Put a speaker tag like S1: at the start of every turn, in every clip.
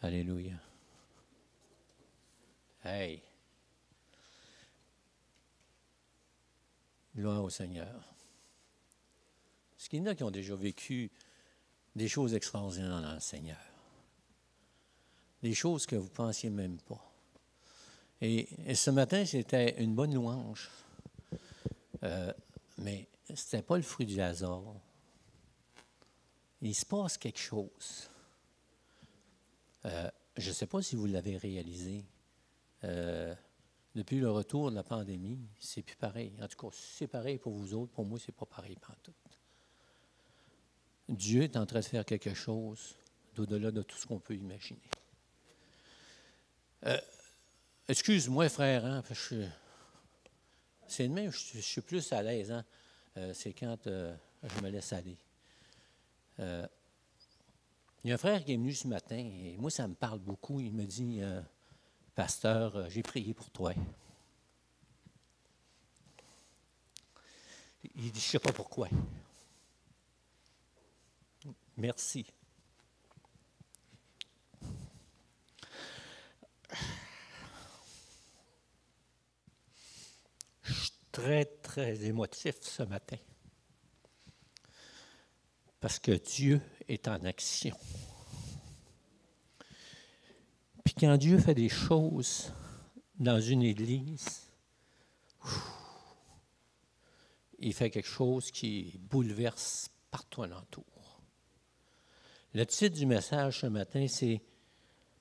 S1: Alléluia. Hey! Gloire au Seigneur. Est-ce qu'il y en a qui ont déjà vécu des choses extraordinaires dans le Seigneur? Des choses que vous ne pensiez même pas. Et ce matin, c'était une bonne louange. Mais ce n'était pas le fruit du hasard. Il se passe quelque chose. Je ne sais pas si vous l'avez réalisé. Depuis le retour de la pandémie, c'est plus pareil. En tout cas, c'est pareil pour vous autres. Pour moi, c'est pas pareil pantoute. Dieu est en train de faire quelque chose d'au-delà de tout ce qu'on peut imaginer. Excuse-moi, frère, hein, parce que c'est de même, je suis plus à l'aise. Hein, c'est quand je me laisse aller. Il y a un frère qui est venu ce matin, et moi, ça me parle beaucoup. Il me dit, Pasteur, j'ai prié pour toi. Il dit, je ne sais pas pourquoi. Merci. Je suis très, très émotif ce matin. Parce que Dieu est en action. Puis quand Dieu fait des choses dans une église, il fait quelque chose qui bouleverse partout alentour. Le titre du message ce matin, c'est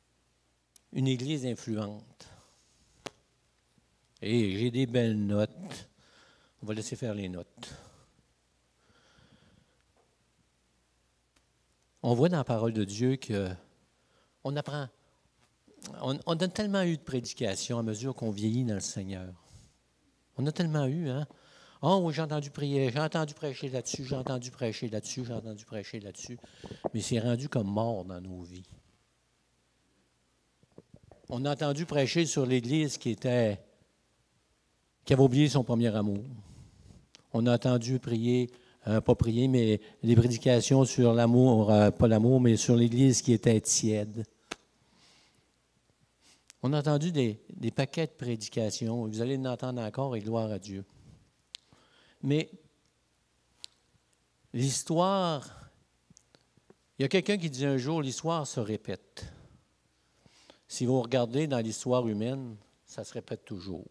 S1: « Une église influente ». Et j'ai des belles notes. On va laisser faire les notes. On voit dans la parole de Dieu qu'on apprend. On a tellement eu de prédications à mesure qu'on vieillit dans le Seigneur. On a tellement eu, hein? Oh, oui, j'ai entendu prier, j'ai entendu prêcher là-dessus, j'ai entendu prêcher là-dessus, j'ai entendu prêcher là-dessus. Mais c'est rendu comme mort dans nos vies. On a entendu prêcher sur l'Église qui avait oublié son premier amour. On a entendu prier, pas prier, mais les prédications sur l'amour, pas l'amour, mais sur l'Église qui était tiède. On a entendu des paquets de prédications. Vous allez en entendre encore et gloire à Dieu. Mais l'histoire, il y a quelqu'un qui dit un jour, l'histoire se répète. Si vous regardez dans l'histoire humaine, ça se répète toujours.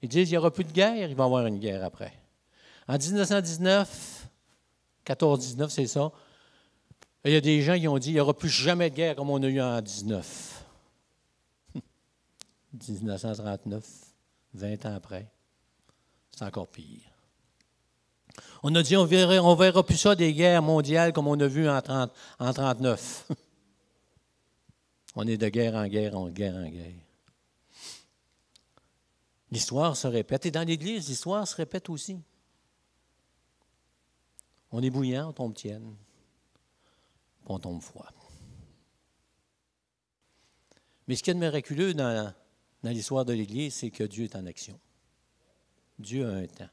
S1: Ils disent, il n'y aura plus de guerre, il va y avoir une guerre après. En 1919, 14-19, c'est ça, il y a des gens qui ont dit, il n'y aura plus jamais de guerre comme on a eu en 19. 1939, 20 ans après, c'est encore pire. On a dit, on verra plus ça des guerres mondiales comme on a vu en 1939. On est de guerre en guerre, en guerre en guerre. L'histoire se répète. Et dans l'Église, l'histoire se répète aussi. On est bouillant, on tombe tiède, puis on tombe froid. Mais ce qui est de miraculeux dans l'histoire de l'Église, c'est que Dieu est en action. Dieu a un temps.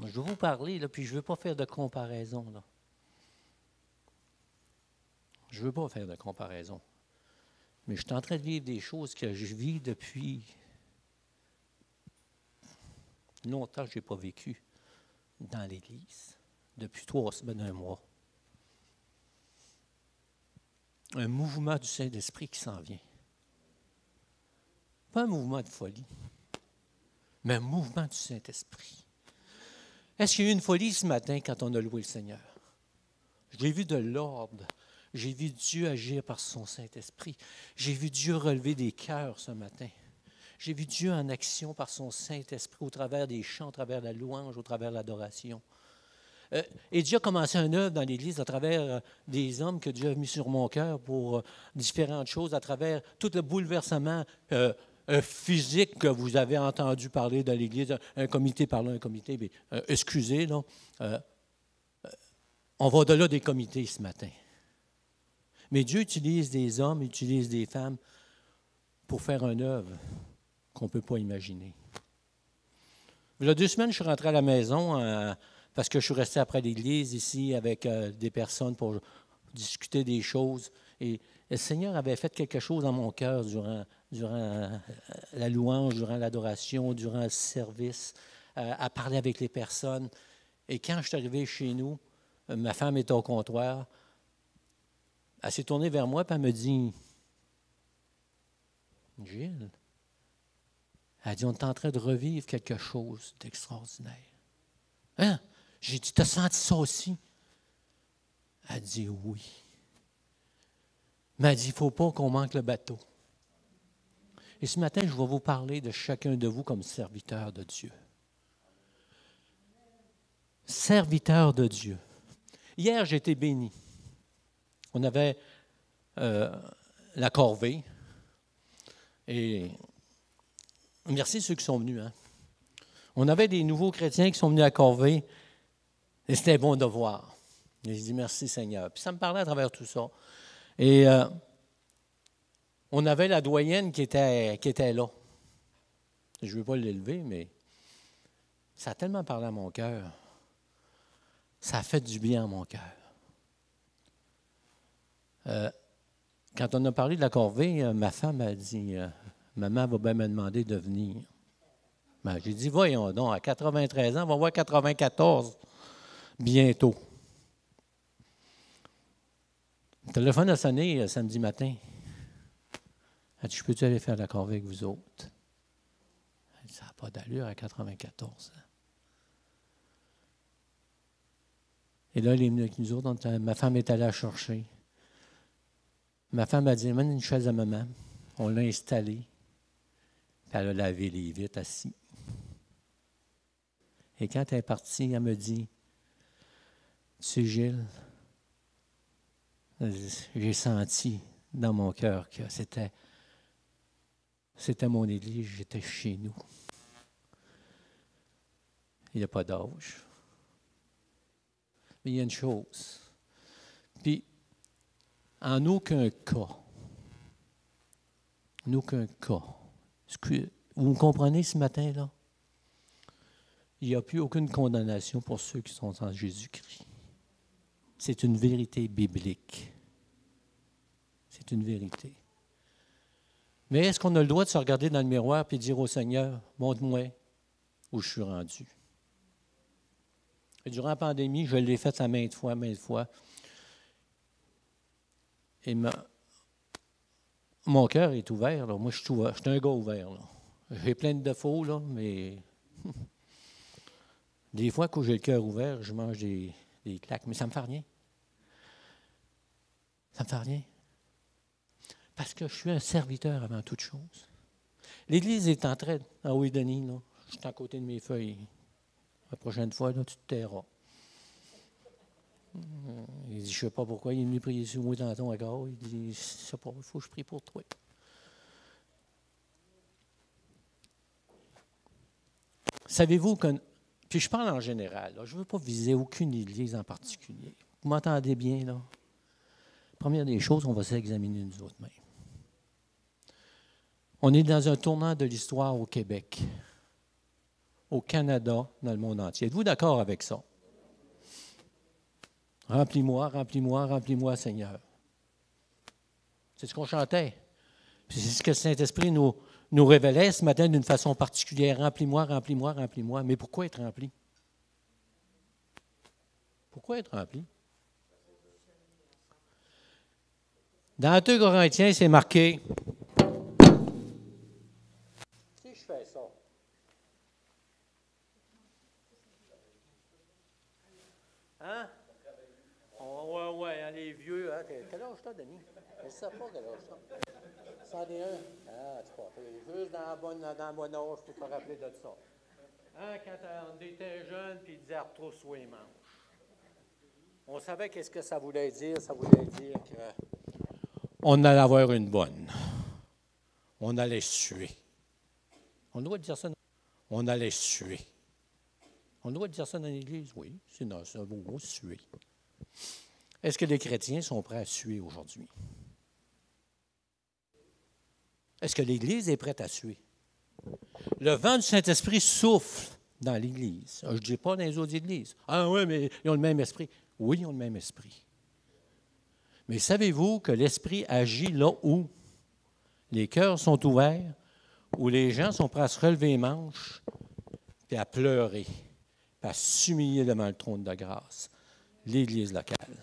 S1: Je vais vous parler, là, puis je ne veux pas faire de comparaison. Là. Je ne veux pas faire de comparaison. Mais je suis en train de vivre des choses que je vis depuis longtemps que je n'ai pas vécu dans l'Église. Depuis 3 semaines, 1 mois. Un mouvement du Saint-Esprit qui s'en vient. Pas un mouvement de folie, mais un mouvement du Saint-Esprit. Est-ce qu'il y a eu une folie ce matin quand on a loué le Seigneur? J'ai vu de l'ordre. J'ai vu Dieu agir par son Saint-Esprit. J'ai vu Dieu relever des cœurs ce matin. J'ai vu Dieu en action par son Saint-Esprit au travers des chants, au travers de la louange, au travers de l'adoration. Et Dieu a commencé une œuvre dans l'Église à travers des hommes que Dieu a mis sur mon cœur pour différentes choses, à travers tout le bouleversement physique que vous avez entendu parler dans l'Église. Un comité parlant, un comité, mais excusez, là, on va au-delà des comités ce matin. Mais Dieu utilise des hommes, utilise des femmes pour faire une œuvre qu'on ne peut pas imaginer. Il y a 2 semaines, je suis rentré à la maison parce que je suis resté après l'église ici avec des personnes pour discutait des choses. Et le Seigneur avait fait quelque chose dans mon cœur durant la louange, durant l'adoration, durant le service, à parler avec les personnes. Et quand je suis arrivé chez nous, ma femme était au comptoir. Elle s'est tournée vers moi et elle me dit, « Gilles, elle dit, on est en train de revivre quelque chose d'extraordinaire. » Hein? J'ai dit, « T'as senti ça aussi? » Elle dit, « Oui. » Mais elle dit, « Il ne faut pas qu'on manque le bateau. » Et ce matin, je vais vous parler de chacun de vous comme serviteur de Dieu. Serviteur de Dieu. Hier, j'ai été béni. On avait la corvée. Et merci ceux qui sont venus. Hein. On avait des nouveaux chrétiens qui sont venus à corvée. Et c'était bon de voir. Et je dis merci Seigneur. Puis ça me parlait à travers tout ça. Et on avait la doyenne qui était là. Je ne veux pas l'élever, mais ça a tellement parlé à mon cœur. Ça a fait du bien à mon cœur. Quand on a parlé de la corvée, ma femme a dit, maman va bien me demander de venir. Ben, j'ai dit, voyons donc, à 93 ans, on va voir 94 bientôt. Le téléphone a sonné samedi matin. Elle dit, je peux-tu aller faire la corvée avec vous autres? Elle dit, ça n'a pas d'allure à 94 ans. Et là, elle est venue avec nous autres. Ma femme est allée la chercher. Ma femme a dit, amène une chaise à maman. On l'a installée. Puis elle a lavé les vitres assis. Et quand elle est partie, elle me dit, tu sais, Gilles, j'ai senti dans mon cœur que c'était mon église, j'étais chez nous. Il n'y a pas d'âge. Mais il y a une chose. Puis, en aucun cas, vous me comprenez ce matin, là? Il n'y a plus aucune condamnation pour ceux qui sont en Jésus-Christ. C'est une vérité biblique. C'est une vérité. Mais est-ce qu'on a le droit de se regarder dans le miroir et dire au Seigneur, montre-moi où je suis rendu? Et durant la pandémie, je l'ai fait à maintes fois. Et mon cœur est ouvert. Là. Moi, je suis un gars ouvert. Là. J'ai plein de défauts, là, mais des fois, quand j'ai le cœur ouvert, je mange des claques. Mais ça ne me fait rien. Ça ne me fait rien. Parce que je suis un serviteur avant toute chose. L'Église est en train. Ah oui, Denis, là, je suis à côté de mes feuilles. La prochaine fois, là, tu te tairas. Il dit, je ne sais pas pourquoi, il est venu prier sur moi dans ton regard. Il dit, je ne sais pas, il faut que je prie pour toi. Savez-vous que, puis je parle en général, là, je ne veux pas viser aucune église en particulier. Vous m'entendez bien, là? Première des choses, on va s'examiner nous autres mêmes. On est dans un tournant de l'histoire au Québec, au Canada, dans le monde entier. Êtes-vous d'accord avec ça? Remplis-moi, remplis-moi, remplis-moi, Seigneur. C'est ce qu'on chantait. Puis c'est ce que le Saint-Esprit nous révélait ce matin d'une façon particulière. Remplis-moi, remplis-moi, remplis-moi. Mais pourquoi être rempli? Pourquoi être rempli? Dans 2 Corinthiens, c'est marqué. Si je fais ça. Hein? Oui, hein, les vieux. Hein? Quel âge t'as, Denis? Je ne sais pas quel âge t'as. 101? Ah, tu crois. Juste dans le bon âge pour te rappeler de ça. Hein, quand on était jeune, puis il disait retrousse-toi les manches. On savait qu'est-ce que ça voulait dire. Ça voulait dire qu'on allait avoir une bonne. On allait suer. On doit dire ça. On allait suer. On doit dire ça dans l'Église? Oui, c'est un beau mot, suer. Est-ce que les chrétiens sont prêts à suer aujourd'hui? Est-ce que l'Église est prête à suer? Le vent du Saint-Esprit souffle dans l'Église. Je ne dis pas dans les autres églises. Ah oui, mais ils ont le même esprit. Oui, ils ont le même esprit. Mais savez-vous que l'Esprit agit là où les cœurs sont ouverts, où les gens sont prêts à se relever les manches, puis à pleurer, puis à s'humilier devant le trône de grâce, l'Église locale.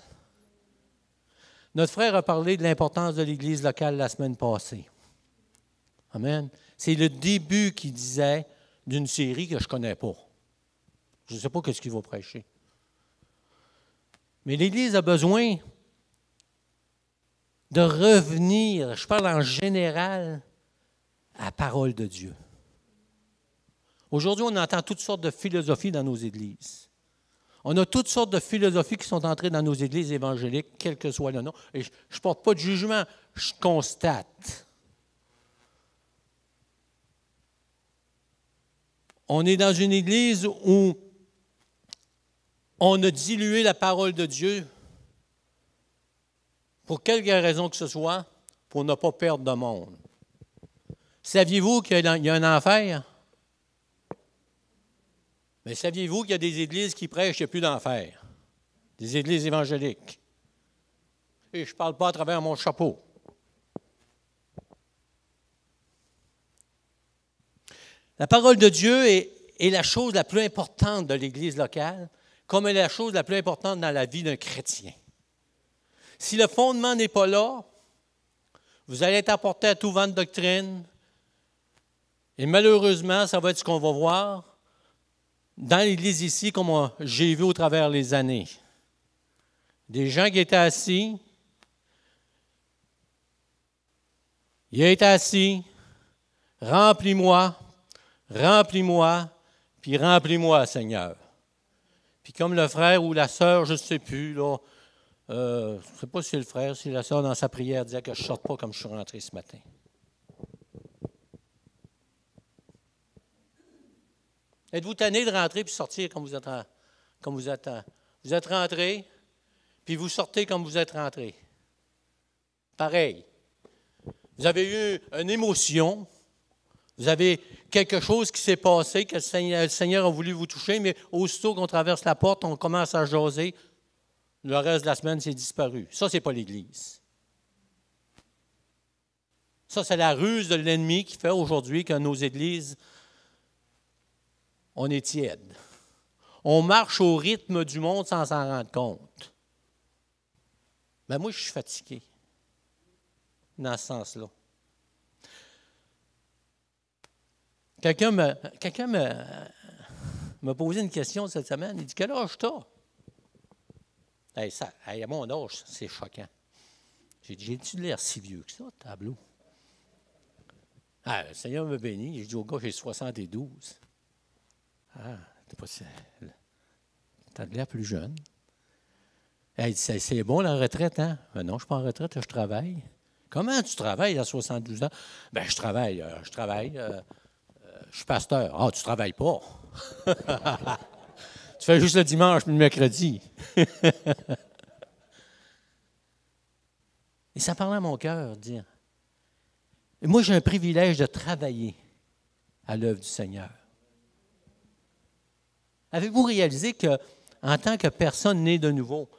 S1: Notre frère a parlé de l'importance de l'Église locale la semaine passée. Amen. C'est le début qu'il disait d'une série que je ne connais pas. Je ne sais pas ce qu'il va prêcher. Mais l'Église a besoin de revenir, je parle en général, à la parole de Dieu. Aujourd'hui, on entend toutes sortes de philosophies dans nos églises. On a toutes sortes de philosophies qui sont entrées dans nos églises évangéliques, quel que soit le nom. Et je ne porte pas de jugement, je constate. On est dans une église où on a dilué la parole de Dieu pour quelque raison que ce soit, pour ne pas perdre de monde. Saviez-vous qu'il y a un enfer? Mais saviez-vous qu'il y a des églises qui prêchent qu'il n'y a plus d'enfer? Des églises évangéliques. Et je ne parle pas à travers mon chapeau. La parole de Dieu est la chose la plus importante de l'Église locale, comme elle est la chose la plus importante dans la vie d'un chrétien. Si le fondement n'est pas là, vous allez être apporté à tout vent de doctrine, et malheureusement, ça va être ce qu'on va voir dans l'Église ici, comme j'ai vu au travers les années. Des gens qui étaient assis, il a été assis, remplis-moi, puis remplis-moi, Seigneur. Puis comme le frère ou la sœur, je ne sais plus, là, je ne sais pas si c'est le frère, si la sœur dans sa prière disait que je ne sorte pas comme je suis rentré ce matin. Êtes-vous tanné de rentrer puis sortir comme vous êtes, vous êtes rentré, puis vous sortez comme vous êtes rentré? Pareil. Vous avez eu une émotion, vous avez quelque chose qui s'est passé, que le Seigneur a voulu vous toucher, mais aussitôt qu'on traverse la porte, on commence à jaser. Le reste de la semaine, c'est disparu. Ça, ce n'est pas l'Église. Ça, c'est la ruse de l'ennemi qui fait aujourd'hui que nos églises, on est tiède. On marche au rythme du monde sans s'en rendre compte. Mais moi, je suis fatigué dans ce sens-là. Quelqu'un m'a posé une question cette semaine. Il dit, quel âge t'as? À mon âge, c'est choquant. J'ai dit, j'ai-tu l'air si vieux que ça, tableau? Le Seigneur me bénit. J'ai dit au gars, j'ai 72. T'as l'air plus jeune. C'est bon la retraite, hein? Non, je ne suis pas en retraite, je travaille. Comment tu travailles à 72 ans? Je travaille. Je suis pasteur. Ah, tu ne travailles pas. Tu fais juste le dimanche et le mercredi. Et ça parlait à mon cœur, dire. Et moi, j'ai un privilège de travailler à l'œuvre du Seigneur. Avez-vous réalisé qu'en tant que personne née de nouveau,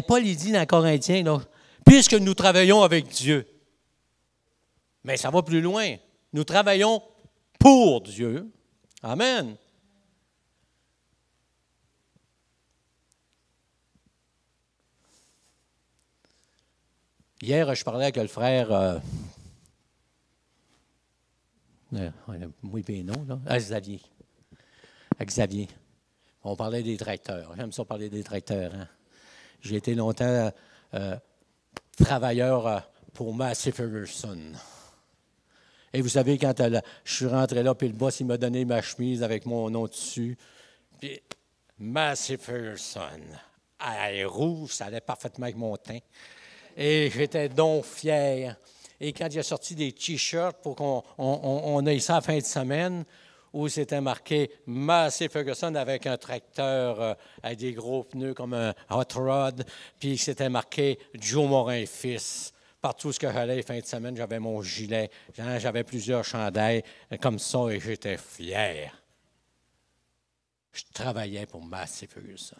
S1: Paul il dit dans Corinthiens, là, puisque nous travaillons avec Dieu, mais ça va plus loin. Nous travaillons pour Dieu. Amen. Hier, je parlais avec le frère, oui, ben non, là, Xavier. Xavier. On parlait des tracteurs. J'aime ça parler des tracteurs. Hein? J'ai été longtemps travailleur pour Massey Ferguson. Et vous savez, quand je suis rentré là, puis le boss, il m'a donné ma chemise avec mon nom dessus. Puis Massey Ferguson. Rouge, ça allait parfaitement avec mon teint. Et j'étais donc fier. Et quand il a sorti des T-shirts pour qu'on ait ça à la fin de semaine, où c'était marqué Massey Ferguson avec un tracteur avec des gros pneus comme un hot rod, puis c'était marqué Joe Morin fils. Partout où j'allais, fin de semaine, j'avais mon gilet, j'avais plusieurs chandails comme ça et j'étais fier. Je travaillais pour Massey Ferguson.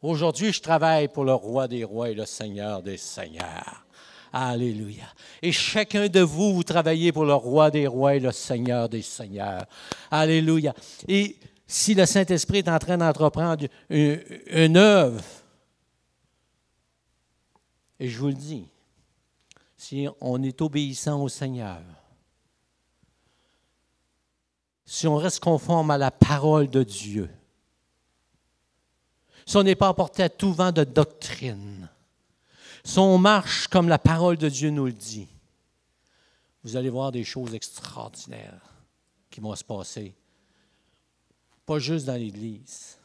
S1: Aujourd'hui, je travaille pour le roi des rois et le Seigneur des seigneurs. Alléluia. Et chacun de vous, vous travaillez pour le roi des rois et le Seigneur des seigneurs. Alléluia. Et si le Saint-Esprit est en train d'entreprendre une œuvre, et je vous le dis, si on est obéissant au Seigneur, si on reste conforme à la parole de Dieu, si on n'est pas emporté à tout vent de doctrine, si on marche comme la parole de Dieu nous le dit, vous allez voir des choses extraordinaires qui vont se passer. Pas juste dans l'Église,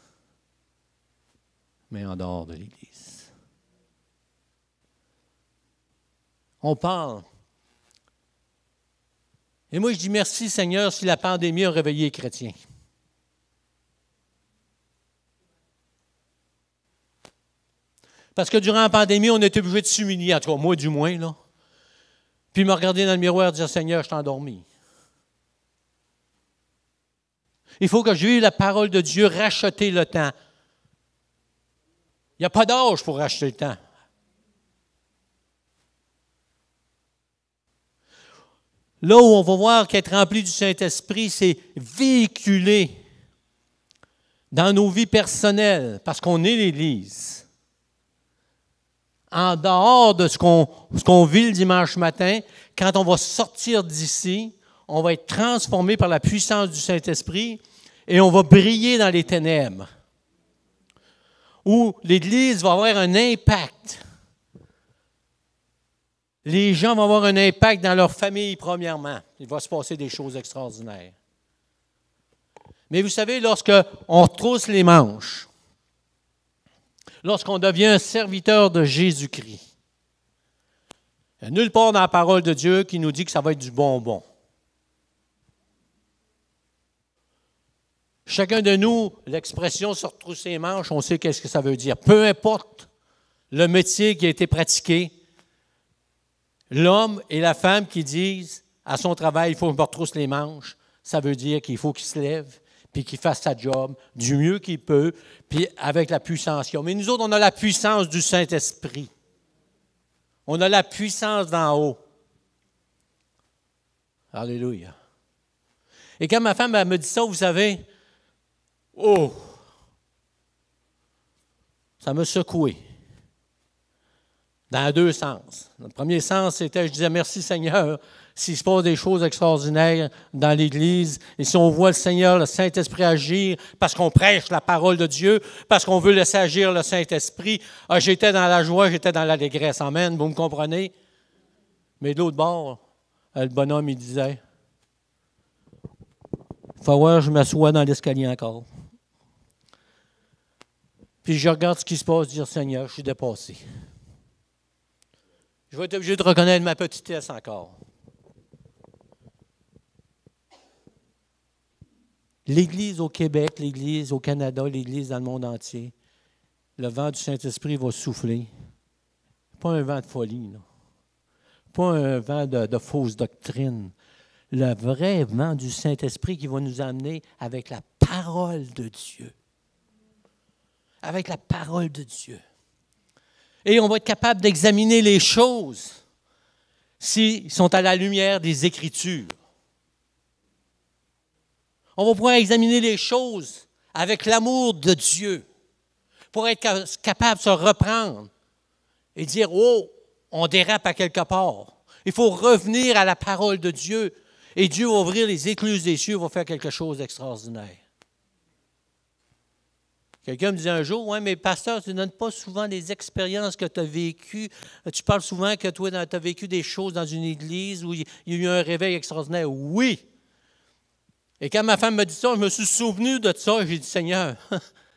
S1: mais en dehors de l'Église. On parle. Et moi, je dis merci Seigneur si la pandémie a réveillé les chrétiens. Parce que durant la pandémie, on était obligé de s'humilier, en tout cas moi du moins, là. Puis me regarder dans le miroir et dire, Seigneur, je t'ai endormi. Il faut que je vive la parole de Dieu, racheter le temps. Il n'y a pas d'âge pour racheter le temps. Là où on va voir qu'être rempli du Saint-Esprit, c'est véhiculé dans nos vies personnelles, parce qu'on est l'Église. En dehors de ce qu'on vit le dimanche matin, quand on va sortir d'ici, on va être transformé par la puissance du Saint-Esprit et on va briller dans les ténèbres. Où l'Église va avoir un impact. Les gens vont avoir un impact dans leur famille, premièrement. Il va se passer des choses extraordinaires. Mais vous savez, lorsqu'on retrousse les manches, lorsqu'on devient un serviteur de Jésus-Christ, il n'y a nulle part dans la parole de Dieu qui nous dit que ça va être du bonbon. Chacun de nous, l'expression « se retrousser les manches », on sait qu'est-ce que ça veut dire. Peu importe le métier qui a été pratiqué, l'homme et la femme qui disent à son travail, il faut que je me retrousse les manches, ça veut dire qu'il faut qu'il se lève, puis qu'il fasse sa job du mieux qu'il peut, puis avec la puissance qu'il a. Mais nous autres, on a la puissance du Saint-Esprit. On a la puissance d'en haut. Alléluia. Et quand ma femme elle me dit ça, vous savez, oh, ça m'a secoué. Dans deux sens. Le premier sens, c'était, je disais, merci Seigneur, s'il se passe des choses extraordinaires dans l'Église, et si on voit le Seigneur, le Saint-Esprit agir, parce qu'on prêche la parole de Dieu, parce qu'on veut laisser agir le Saint-Esprit, j'étais dans la joie, j'étais dans l'allégresse. Amen, vous me comprenez? Mais de l'autre bord, le bonhomme, il disait, il faut voir, je m'assois dans l'escalier encore. Puis je regarde ce qui se passe, dire, Seigneur, je suis dépassé. Je vais être obligé de reconnaître ma petitesse encore. L'Église au Québec, l'Église au Canada, l'Église dans le monde entier, le vent du Saint-Esprit va souffler. Pas un vent de folie, là. Pas un vent de fausse doctrine. Le vrai vent du Saint-Esprit qui va nous amener avec la parole de Dieu. Avec la parole de Dieu. Et on va être capable d'examiner les choses s'ils sont à la lumière des Écritures. On va pouvoir examiner les choses avec l'amour de Dieu pour être capable de se reprendre et dire, oh, on dérape à quelque part. Il faut revenir à la parole de Dieu et Dieu va ouvrir les écluses des cieux, va faire quelque chose d'extraordinaire. Quelqu'un me disait un jour, « Oui, mais pasteur, tu ne donnes pas souvent les expériences que tu as vécues. Tu parles souvent que toi, tu as vécu des choses dans une église où il y a eu un réveil extraordinaire. » Oui! Et quand ma femme m'a dit ça, je me suis souvenu de ça et j'ai dit, « Seigneur,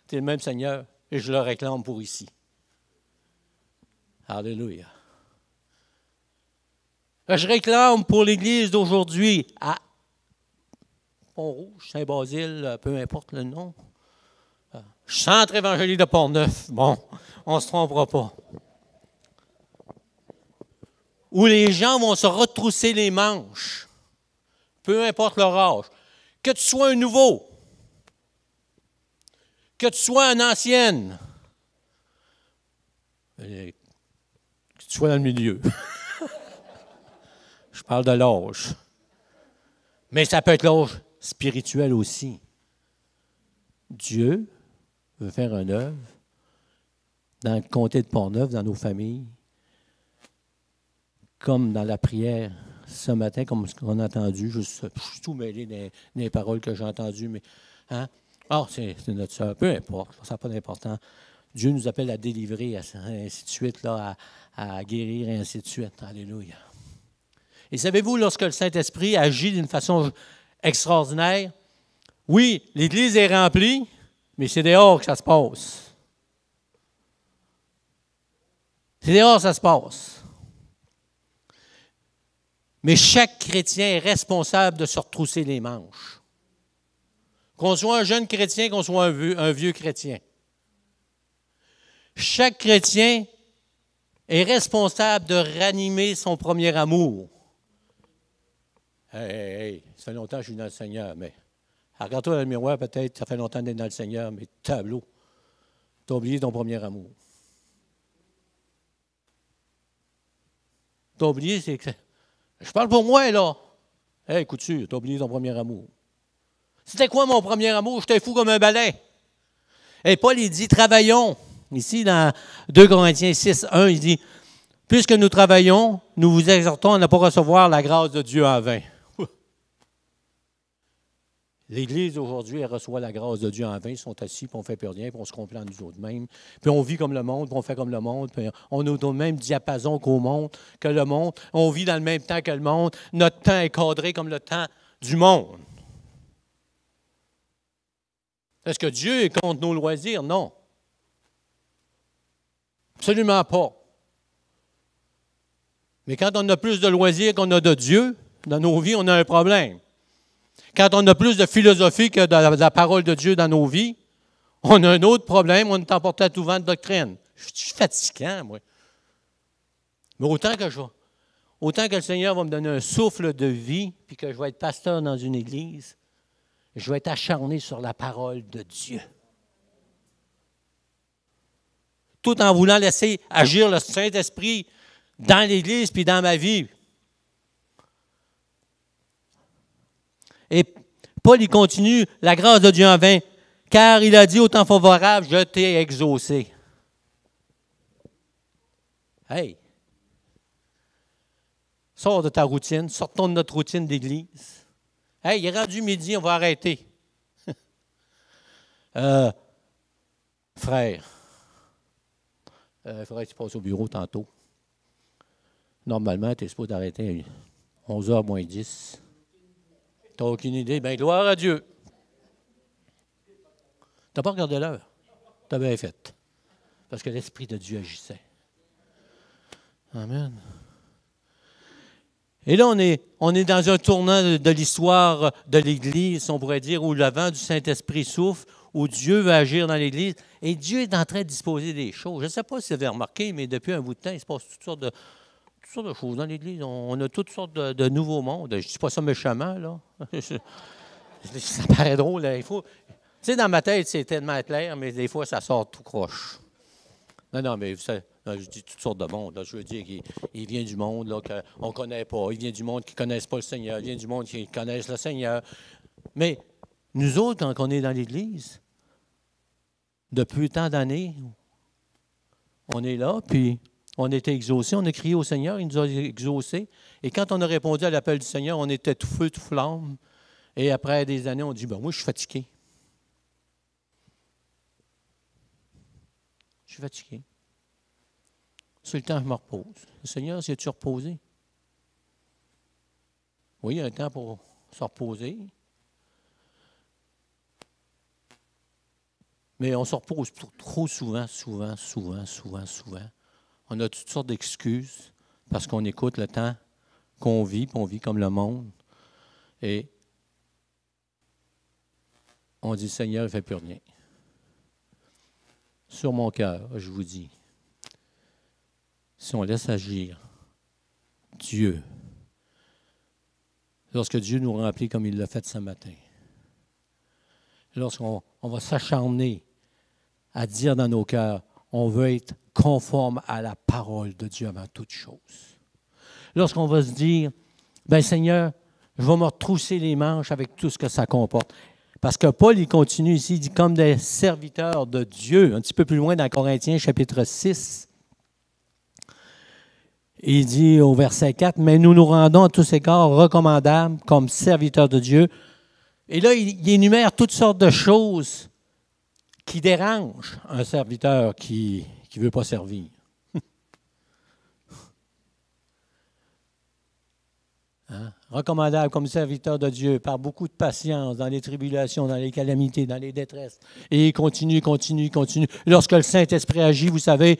S1: tu es le même Seigneur et je le réclame pour ici. » Alléluia. Je réclame pour l'Église d'aujourd'hui à Pont-Rouge, Saint-Basile, peu importe le nom. Centre évangélique de Port-Neuf. Bon, on ne se trompera pas. Où les gens vont se retrousser les manches, peu importe leur âge. Que tu sois un nouveau, que tu sois une ancienne, Que tu sois dans le milieu. Je parle de l'âge. Mais ça peut être l'âge spirituel aussi. Dieu veut faire une œuvre dans le comté de Portneuf, dans nos familles, comme dans la prière ce matin, comme ce qu'on a entendu. Je suis tout mêlé dans les paroles que j'ai entendues, mais hein? Ah, c'est notre soeur, peu importe, ça n'a pas d'importance. Dieu nous appelle à délivrer, ainsi de suite, là, à guérir, et ainsi de suite. Alléluia. Et savez-vous, lorsque le Saint-Esprit agit d'une façon extraordinaire, oui, l'Église est remplie, mais c'est dehors que ça se passe. C'est dehors que ça se passe. Mais chaque chrétien est responsable de se retrousser les manches. Qu'on soit un jeune chrétien, qu'on soit un vieux chrétien. Chaque chrétien est responsable de ranimer son premier amour. Hey, ça fait longtemps que je suis dans le Seigneur, mais regarde-toi dans le miroir, peut-être, ça fait longtemps d'être dans le Seigneur, mais tableau, tu as oublié ton premier amour. Tu as oublié, c'est que... Je parle pour moi, là. Hey, écoute-tu, tu as oublié ton premier amour. C'était quoi mon premier amour? J'étais fou comme un balai. Et Paul, il dit, travaillons. Ici, dans 2 Corinthiens 6, 1, il dit, puisque nous travaillons, nous vous exhortons à ne pas recevoir la grâce de Dieu en vain. L'Église, aujourd'hui, elle reçoit la grâce de Dieu en vain. Ils sont assis, puis on ne fait plus rien, puis on se complaint nous autres mêmes. Puis on vit comme le monde, puis on fait comme le monde, puis on est au même diapason qu'au monde, que le monde. On vit dans le même temps que le monde. Notre temps est cadré comme le temps du monde. Est-ce que Dieu est contre nos loisirs? Non. Absolument pas. Mais quand on a plus de loisirs qu'on a de Dieu, dans nos vies, on a un problème. Quand on a plus de philosophie que de la parole de Dieu dans nos vies, on a un autre problème, on est emporté à tout vent de doctrine. Je suis fatigant, moi. Mais autant que le Seigneur va me donner un souffle de vie, puis que je vais être pasteur dans une église, je vais être acharné sur la parole de Dieu. Tout en voulant laisser agir le Saint-Esprit dans l'Église puis dans ma vie. Et Paul, il continue, la grâce de Dieu en vain, car il a dit au temps favorable, je t'ai exaucé. Hey! Sors de ta routine, sortons de notre routine d'Église. Hey, il est rendu midi, on va arrêter. Frère, il faudrait que tu passes au bureau tantôt. Normalement, tu es supposé t'arrêter à 11h moins 10. Tu n'as aucune idée? Bien, gloire à Dieu. Tu n'as pas regardé l'heure. Tu as bien fait. Parce que l'Esprit de Dieu agissait. Amen. Et là, on est dans un tournant de l'histoire de l'Église, on pourrait dire, où le vent du Saint-Esprit souffle, où Dieu veut agir dans l'Église. Et Dieu est en train de disposer des choses. Je ne sais pas si vous avez remarqué, mais depuis un bout de temps, il se passe toutes sortes de choses dans l'Église. On a toutes sortes de nouveaux mondes. Je ne dis pas ça méchamment, là. Ça paraît drôle. Là. Tu sais, dans ma tête, c'est tellement clair, mais des fois, ça sort tout croche. Non, mais je dis toutes sortes de monde. Là. Je veux dire qu'il vient du monde là, qu'on ne connaît pas. Il vient du monde qui ne connaissent pas le Seigneur. Il vient du monde qui connaissent le Seigneur. Mais nous autres, quand on est dans l'Église, depuis tant d'années, on est là, puis on était exaucés. On a crié au Seigneur, il nous a exaucés. Et quand on a répondu à l'appel du Seigneur, on était tout feu, tout flamme. Et après des années, on dit, moi, je suis fatigué. Je suis fatigué. C'est le temps que je me repose. Le Seigneur, si tu reposé? Oui, il y a un temps pour se reposer. Mais on se repose trop souvent. On a toutes sortes d'excuses parce qu'on écoute le temps qu'on vit, puis on vit comme le monde. Et on dit, Seigneur, il ne fait plus rien. Sur mon cœur, je vous dis, si on laisse agir Dieu, lorsque Dieu nous remplit comme il l'a fait ce matin, lorsqu'on va s'acharner à dire dans nos cœurs, on veut être conforme à la parole de Dieu avant toute chose. Lorsqu'on va se dire, bien Seigneur, je vais me retrousser les manches avec tout ce que ça comporte. Parce que Paul, il continue ici, il dit comme des serviteurs de Dieu, un petit peu plus loin dans Corinthiens, chapitre 6. Il dit au verset 4, « Mais nous nous rendons à tous égards recommandables comme serviteurs de Dieu. » Et là, il énumère toutes sortes de choses qui dérangent un serviteur qui ne veut pas servir. Hein? Recommandable comme serviteur de Dieu, par beaucoup de patience, dans les tribulations, dans les calamités, dans les détresses. Et il continue. Lorsque le Saint-Esprit agit, vous savez,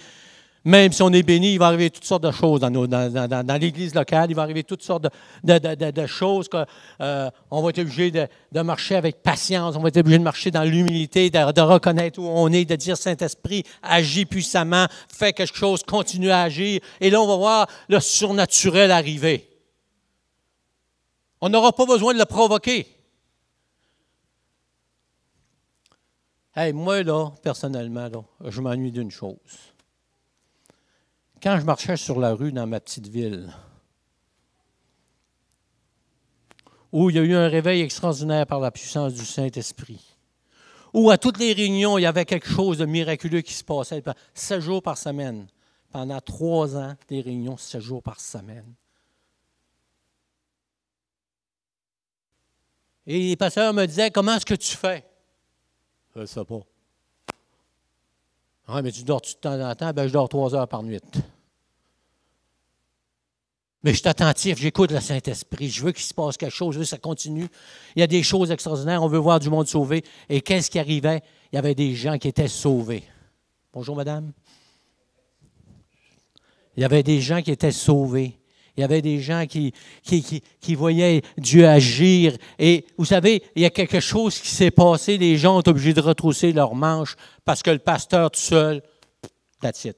S1: même si on est béni, il va arriver toutes sortes de choses dans l'Église locale. Il va arriver toutes sortes de choses qu'on va être obligé de marcher avec patience. On va être obligé de marcher dans l'humilité, de reconnaître où on est, de dire Saint-Esprit, agis puissamment, fais quelque chose, continue à agir. Et là, on va voir le surnaturel arriver. On n'aura pas besoin de le provoquer. Hey, moi, là, personnellement, là, je m'ennuie d'une chose. Quand je marchais sur la rue dans ma petite ville, où il y a eu un réveil extraordinaire par la puissance du Saint-Esprit, où à toutes les réunions, il y avait quelque chose de miraculeux qui se passait 7 jours par semaine. Pendant 3 ans, des réunions 7 jours par semaine. Et les pasteurs me disaient, comment est-ce que tu fais? Je ne sais pas. Ah, mais tu dors-tu de temps en temps? Ben, je dors 3 heures par nuit. Mais je suis attentif, j'écoute le Saint-Esprit. Je veux qu'il se passe quelque chose, je veux que ça continue. Il y a des choses extraordinaires, on veut voir du monde sauvé. Et qu'est-ce qui arrivait? Il y avait des gens qui étaient sauvés. Bonjour, madame. Il y avait des gens qui étaient sauvés. Il y avait des gens qui voyaient Dieu agir. Et vous savez, il y a quelque chose qui s'est passé. Les gens ont été obligés de retrousser leurs manches parce que le pasteur tout seul, that's it.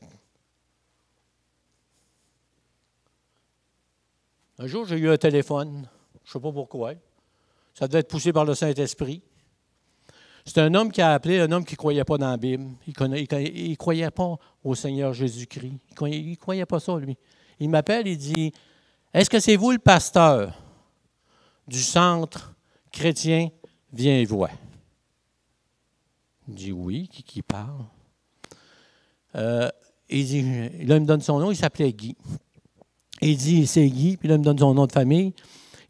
S1: Un jour, j'ai eu un téléphone. Je ne sais pas pourquoi. Ça devait être poussé par le Saint-Esprit. C'est un homme qui a appelé, un homme qui ne croyait pas dans la Bible. Il ne croyait pas au Seigneur Jésus-Christ. Il ne croyait pas ça, lui. Il m'appelle, il dit, « Est-ce que c'est vous le pasteur du centre chrétien Viens-Voix? » Il dit, « Oui, qui parle? » Il dit, là, il me donne son nom, il s'appelait Guy. Il dit, « C'est Guy », puis là, il me donne son nom de famille.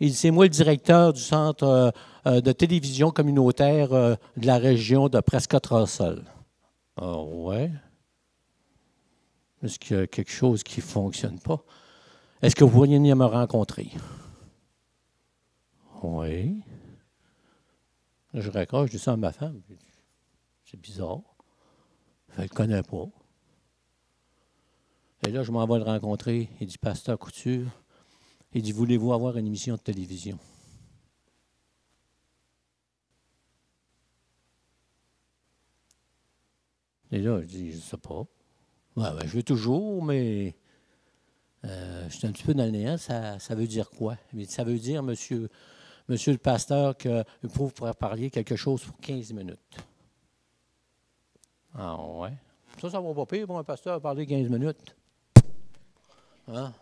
S1: Il dit, « C'est moi le directeur du centre de télévision communautaire de la région de Prescott-Russell. » Ah ouais? Est-ce qu'il y a quelque chose qui ne fonctionne pas? Est-ce que vous pourriez venir me rencontrer? Oui. Là, je raccroche, je dis ça à ma femme. C'est bizarre. Je ne le connais pas. Et là, je m'en vais le rencontrer. Il dit, Pasteur Couture, il dit, voulez-vous avoir une émission de télévision? Et là, je dis, je ne sais pas. Ouais, ben, je veux toujours, mais je suis un petit peu dans le néant. Ça veut dire quoi? Ça veut dire, monsieur le pasteur, que vous pourrez parler quelque chose pour 15 minutes. Ah ouais? Ça va pas pire pour un pasteur parler 15 minutes. Hein?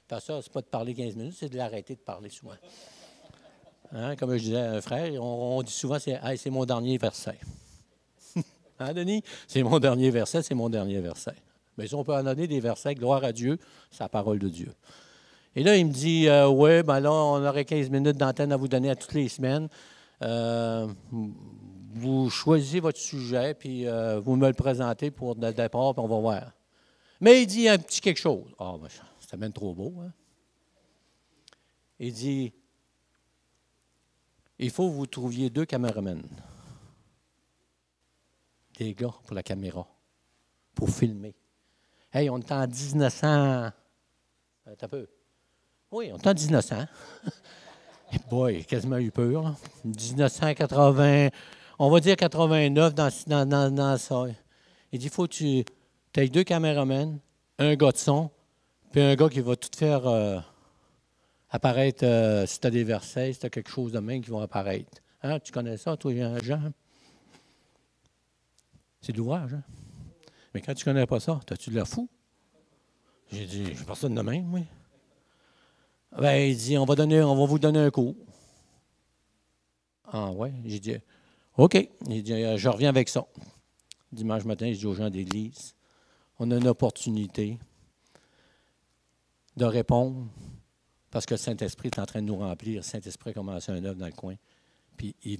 S1: Pasteur, c'est pas de parler 15 minutes, c'est de l'arrêter de parler souvent. Hein? Comme je disais à un frère, on dit souvent, c'est mon dernier verset. Hein, Denis? C'est mon dernier verset, c'est mon dernier verset. Mais si on peut en donner des versets, gloire à Dieu, c'est la parole de Dieu. Et là, il me dit, oui, ben là, on aurait 15 minutes d'antenne à vous donner à toutes les semaines. Vous choisissez votre sujet, puis vous me le présentez pour le départ, puis on va voir. Mais il dit un petit quelque chose. Ah, ben, c'est même trop beau, hein? Il dit, il faut que vous trouviez 2 caméramans. Des gars pour la caméra, pour filmer. Hey, on est en 1900. T'as peu. Oui, on est en 1900. Boy, quasiment eu peur. Hein? 1980, on va dire 89 dans ça. Il dit, il faut que tu aies 2 caméramans, un gars de son, puis un gars qui va tout faire apparaître, si tu as des versets, si tu as quelque chose de même qui va apparaître. Hein? Tu connais ça, toi, Jean? C'est de l'ouvrage, hein? Mais quand tu ne connais pas ça, t'as-tu de la fou? J'ai dit, je personne de même, oui. Ben, il dit, on va vous donner un cours. Ah ouais? J'ai dit, OK. Il dit, je reviens avec ça. Dimanche matin, je dis aux gens d'église, on a une opportunité de répondre parce que le Saint-Esprit est en train de nous remplir. Le Saint-Esprit a commencé un œuvre dans le coin. Puis il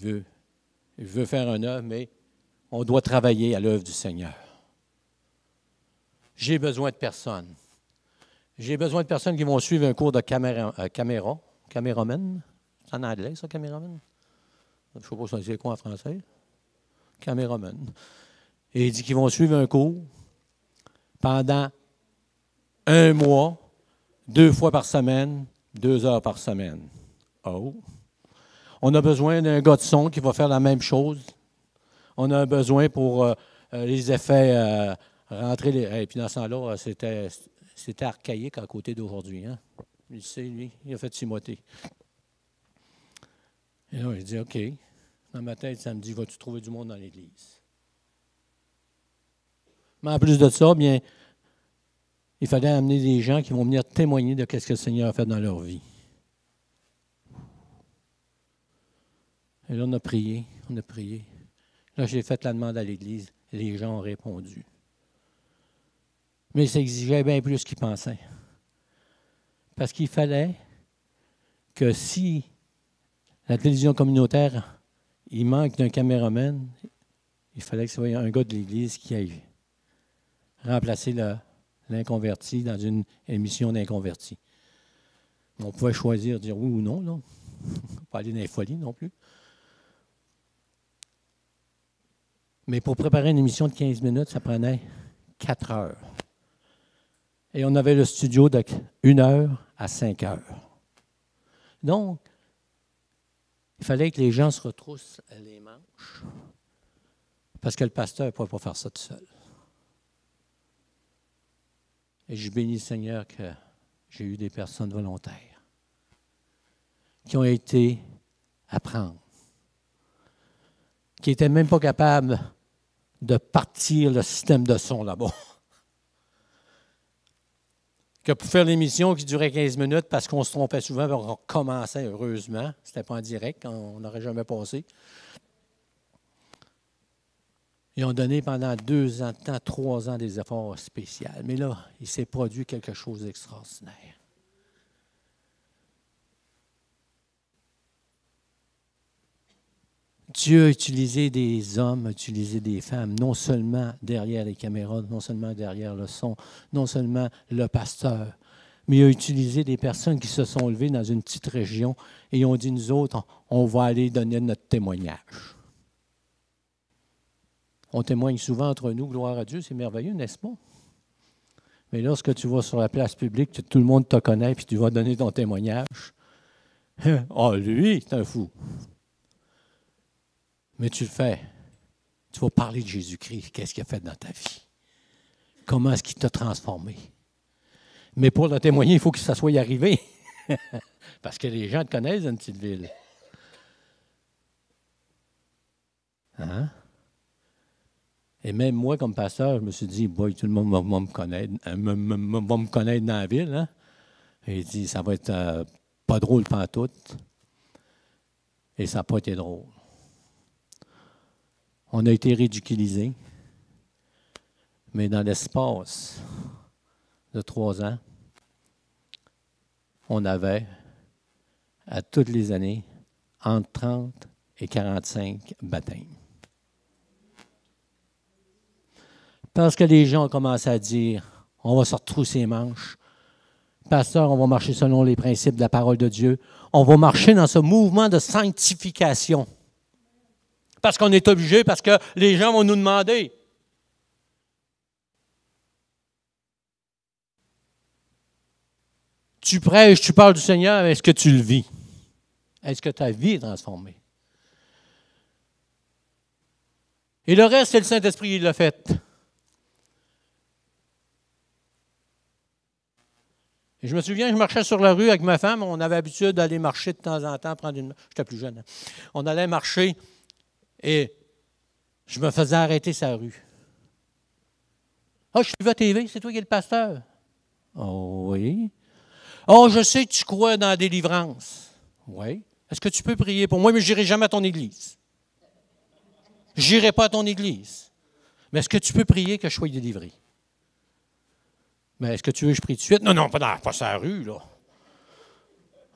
S1: veut faire un œuvre, mais on doit travailler à l'œuvre du Seigneur. J'ai besoin de personnes. J'ai besoin de personnes qui vont suivre un cours de caméraman. C'est en anglais, ça, caméraman? Je ne sais pas si c'est quoi en français. Caméraman. Et il dit qu'ils vont suivre un cours pendant 1 mois, 2 fois par semaine, 2 heures par semaine. Oh! On a besoin d'un gars de son qui va faire la même chose. On a besoin pour les effets, rentrer les... Et puis dans ce temps-là, c'était archaïque à côté d'aujourd'hui. Hein? Il sait, lui, il a fait Timothée. Et là, il dit, OK. Dans ma tête, ça me dit, vas-tu trouver du monde dans l'Église? Mais en plus de ça, bien, il fallait amener des gens qui vont venir témoigner de ce que le Seigneur a fait dans leur vie. Et là, on a prié. Là, j'ai fait la demande à l'Église et les gens ont répondu. Mais ça exigeait bien plus qu'ils pensaient. Parce qu'il fallait que si la télévision communautaire, il manque d'un caméraman, il fallait que ce soit un gars de l'Église qui aille remplacer l'inconverti dans une émission d'inconverti. On pouvait choisir, dire oui ou non, là. Pas aller dans les folies non plus. Mais pour préparer une émission de 15 minutes, ça prenait 4 heures. Et on avait le studio de 1 heure à 5 heures. Donc, il fallait que les gens se retroussent les manches parce que le pasteur ne pouvait pas faire ça tout seul. Et je bénis le Seigneur que j'ai eu des personnes volontaires qui ont été apprendre, qui n'étaient même pas capables de partir le système de son là-bas. Que pour faire l'émission qui durait 15 minutes parce qu'on se trompait souvent, on recommençait heureusement. Ce n'était pas en direct, on n'aurait jamais passé. Ils ont donné pendant 2 ans de temps, 3 ans des efforts spéciaux. Mais là, il s'est produit quelque chose d'extraordinaire. Dieu a utilisé des hommes, a utilisé des femmes, non seulement derrière les caméras, non seulement derrière le son, non seulement le pasteur, mais il a utilisé des personnes qui se sont levées dans une petite région et ont dit, nous autres, on va aller donner notre témoignage. On témoigne souvent entre nous, gloire à Dieu, c'est merveilleux, n'est-ce pas? Mais lorsque tu vas sur la place publique, tout le monde te connaît, puis tu vas donner ton témoignage. Ah, lui, c'est un fou. Mais tu le fais. Tu vas parler de Jésus-Christ. Qu'est-ce qu'il a fait dans ta vie? Comment est-ce qu'il t'a transformé? Mais pour le témoigner, il faut que ça soit arrivé. Parce que les gens te connaissent dans une petite ville. Hein? Et même moi, comme pasteur, je me suis dit, boy, tout le monde va me connaître, va me connaître dans la ville. Hein? Et il dit, ça va être pas drôle pantoute. Et ça n'a pas été drôle. On a été ridiculisés, mais dans l'espace de 3 ans, on avait, à toutes les années, entre 30 et 45 baptêmes. Parce que les gens ont commencé à dire, on va se retrousser les manches. Pasteur, on va marcher selon les principes de la parole de Dieu. On va marcher dans ce mouvement de sanctification. Parce qu'on est obligé, parce que les gens vont nous demander. Tu prêches, tu parles du Seigneur, est-ce que tu le vis? Est-ce que ta vie est transformée? Et le reste, c'est le Saint-Esprit qui l'a fait. Et je me souviens, je marchais sur la rue avec ma femme, on avait l'habitude d'aller marcher de temps en temps, j'étais plus jeune. Hein. On allait marcher. Et je me faisais arrêter sa rue. Ah, je suis vu à TV, c'est toi qui es le pasteur. Oh oui. Oh, je sais que tu crois dans la délivrance. Oui. Est-ce que tu peux prier pour moi, mais je n'irai jamais à ton église. Je n'irai pas à ton église. Mais est-ce que tu peux prier que je sois délivré? Mais est-ce que tu veux que je prie tout de suite? Non, non, pas sur la rue, là.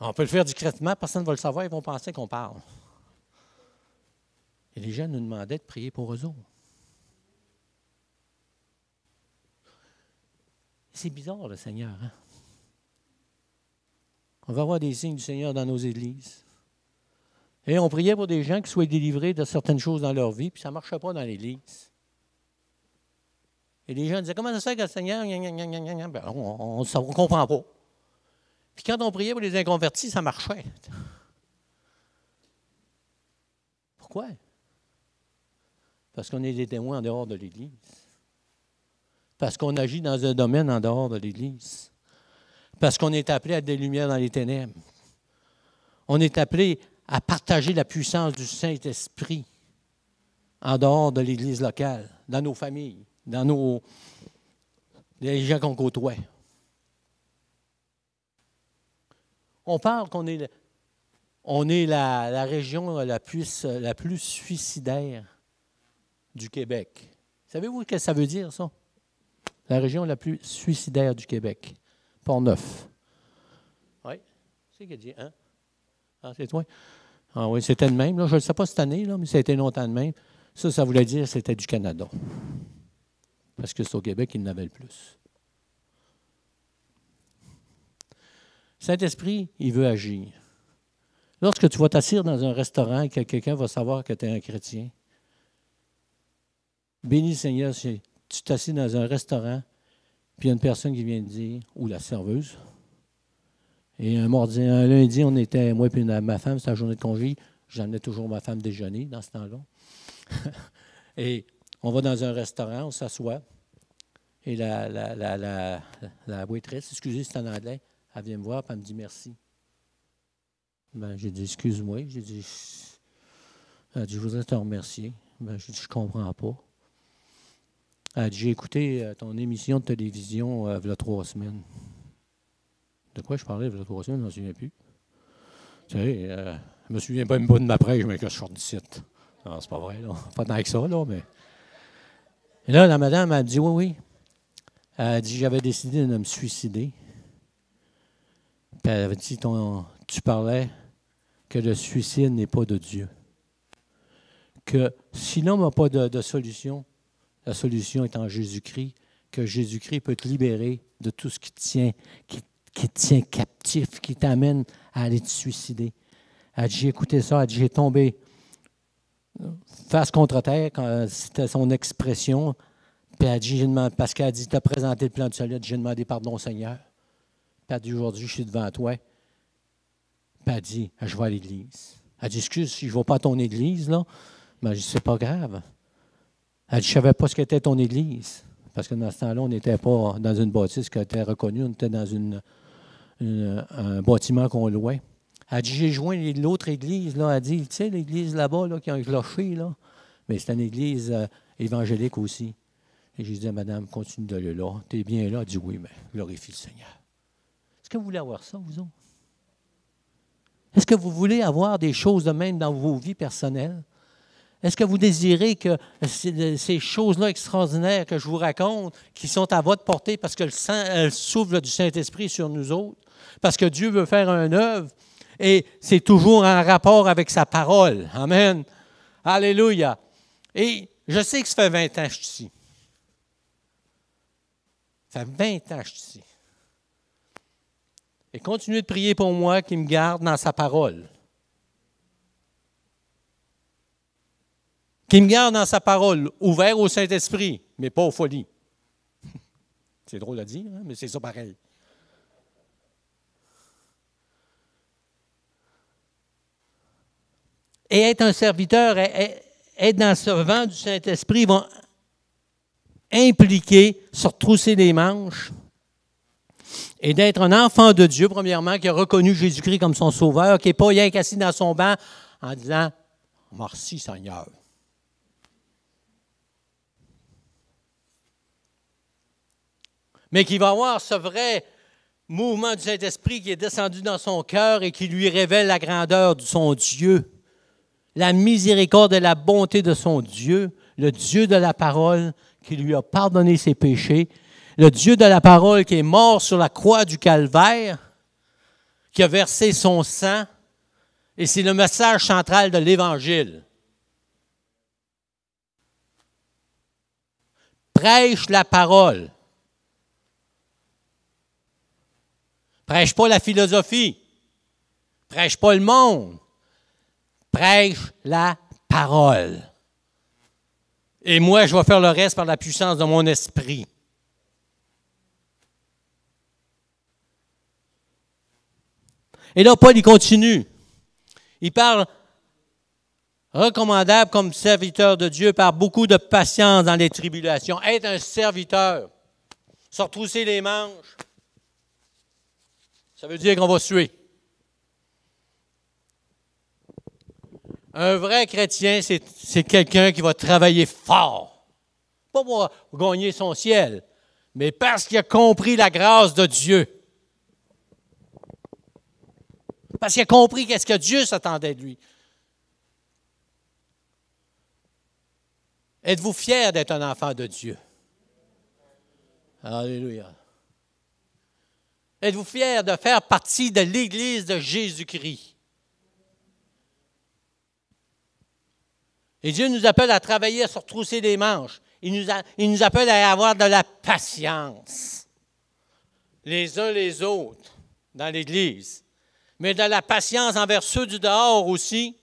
S1: On peut le faire discrètement, personne ne va le savoir, ils vont penser qu'on parle. Et les gens nous demandaient de prier pour eux autres. C'est bizarre, le Seigneur. Hein? On va voir des signes du Seigneur dans nos églises. Et on priait pour des gens qui soient délivrés de certaines choses dans leur vie, puis ça ne marchait pas dans l'église. Et les gens disaient, comment ça se fait que le Seigneur, ben, on ne comprend pas. Puis quand on priait pour les inconvertis, ça marchait. Pourquoi? Parce qu'on est des témoins en dehors de l'Église. Parce qu'on agit dans un domaine en dehors de l'Église. Parce qu'on est appelé à être des lumières dans les ténèbres. On est appelé à partager la puissance du Saint-Esprit en dehors de l'Église locale, dans nos familles, dans les gens qu'on côtoie. On parle qu'on est, la région la plus suicidaire du Québec. Savez-vous ce que ça veut dire, ça? La région la plus suicidaire du Québec. Port-Neuf. Oui. C'est qui a dit, hein? Ah, c'est toi? Ah oui, c'était le même. Là. Je ne le sais pas cette année, là, mais ça a été longtemps de même. Ça voulait dire que c'était du Canada. Parce que c'est au Québec qu'il n'avait le plus. Saint-Esprit, il veut agir. Lorsque tu vas t'asseoir dans un restaurant et que quelqu'un va savoir que tu es un chrétien, bénis Seigneur, si tu t'assieds dans un restaurant, puis il y a une personne qui vient te dire, ou la serveuse, et un lundi, on était, moi et ma femme, c'était la journée de congé, j'emmenais toujours ma femme déjeuner dans ce temps-là. Et on va dans un restaurant, on s'assoit, et la waitress, excusez, c'est en anglais, elle vient me voir, puis elle me dit merci. Ben, j'ai dit, excuse-moi. Elle dit, je voudrais te remercier. Ben, j'ai dit, je ne comprends pas. Elle dit, j'ai écouté ton émission de télévision il y a 3 semaines. De quoi je parlais il y a 3 semaines, je ne m'en souviens plus. Tu sais, je ne me souviens pas même pas de ma prêche, mais que je sors d'ici. Non, c'est pas vrai, là. Pas tant que ça, là, mais. Et là, la madame, elle dit, oui, oui. Elle dit, j'avais décidé de me suicider. Puis elle avait dit, tu parlais que le suicide n'est pas de Dieu. Que si l'homme n'a pas de solution, la solution est en Jésus-Christ, que Jésus-Christ peut te libérer de tout ce qui te tient captif, qui t'amène à aller te suicider. Elle dit, j'ai écouté ça, elle dit, j'ai tombé face contre terre, quand c'était son expression, puis elle dit, parce qu'elle dit, tu as présenté le plan de salut, j'ai demandé pardon au Seigneur. Puis elle dit, aujourd'hui, je suis devant toi. Puis elle dit, je vais à l'église. Elle dit, excuse, si je ne vais pas à ton église, là, ben, je dis, c'est pas grave. Elle dit, je ne savais pas ce qu'était ton église. Parce que dans ce temps-là, on n'était pas dans une bâtisse qui était reconnue, on était dans un bâtiment qu'on louait. Elle dit, j'ai joint l'autre église, là. Elle dit, tu sais, l'église là-bas, là, qui a un clocher, là. Mais c'est une église évangélique aussi. Et j'ai dit à madame, continue d'aller là. Tu es bien là? Elle dit, oui, mais glorifie le Seigneur. Est-ce que vous voulez avoir ça, vous autres? Est-ce que vous voulez avoir des choses de même dans vos vies personnelles? Est-ce que vous désirez que ces choses-là extraordinaires que je vous raconte, qui sont à votre portée parce que le souffle du Saint-Esprit est sur nous autres, parce que Dieu veut faire une œuvre, et c'est toujours en rapport avec sa parole. Amen. Alléluia. Et je sais que ça fait 20 ans que je suis ici. Ça fait 20 ans que je suis ici. Et continuez de prier pour moi qui me garde dans sa parole. Qui me garde dans sa parole, ouvert au Saint-Esprit, mais pas aux folies. C'est drôle à dire, hein, mais c'est ça pareil. Et être un serviteur, être dans ce vent du Saint-Esprit, vont impliquer, se retrousser les manches, et d'être un enfant de Dieu, premièrement, qui a reconnu Jésus-Christ comme son sauveur, qui n'est pas rien qu'assis dans son banc en disant « Merci Seigneur ». mais qu'il va avoir ce vrai mouvement du Saint-Esprit qui est descendu dans son cœur et qui lui révèle la grandeur de son Dieu, la miséricorde et la bonté de son Dieu, le Dieu de la parole qui lui a pardonné ses péchés, le Dieu de la parole qui est mort sur la croix du Calvaire, qui a versé son sang, et c'est le message central de l'Évangile. Prêche la parole. Prêche pas la philosophie. Prêche pas le monde. Prêche la parole. Et moi, je vais faire le reste par la puissance de mon esprit. Et là, Paul, il continue. Il parle recommandable comme serviteur de Dieu par beaucoup de patience dans les tribulations. Être un serviteur, se retrousser les manches, ça veut dire qu'on va se tuer. Un vrai chrétien, c'est quelqu'un qui va travailler fort. Pas pour gagner son ciel, mais parce qu'il a compris la grâce de Dieu. Parce qu'il a compris qu'est-ce que Dieu s'attendait de lui. Êtes-vous fiers d'être un enfant de Dieu? Alléluia. Êtes-vous fiers de faire partie de l'Église de Jésus-Christ? Et Dieu nous appelle à travailler, à se retrousser les manches. Il nous appelle à avoir de la patience, les uns les autres, dans l'Église. Mais de la patience envers ceux du dehors aussi,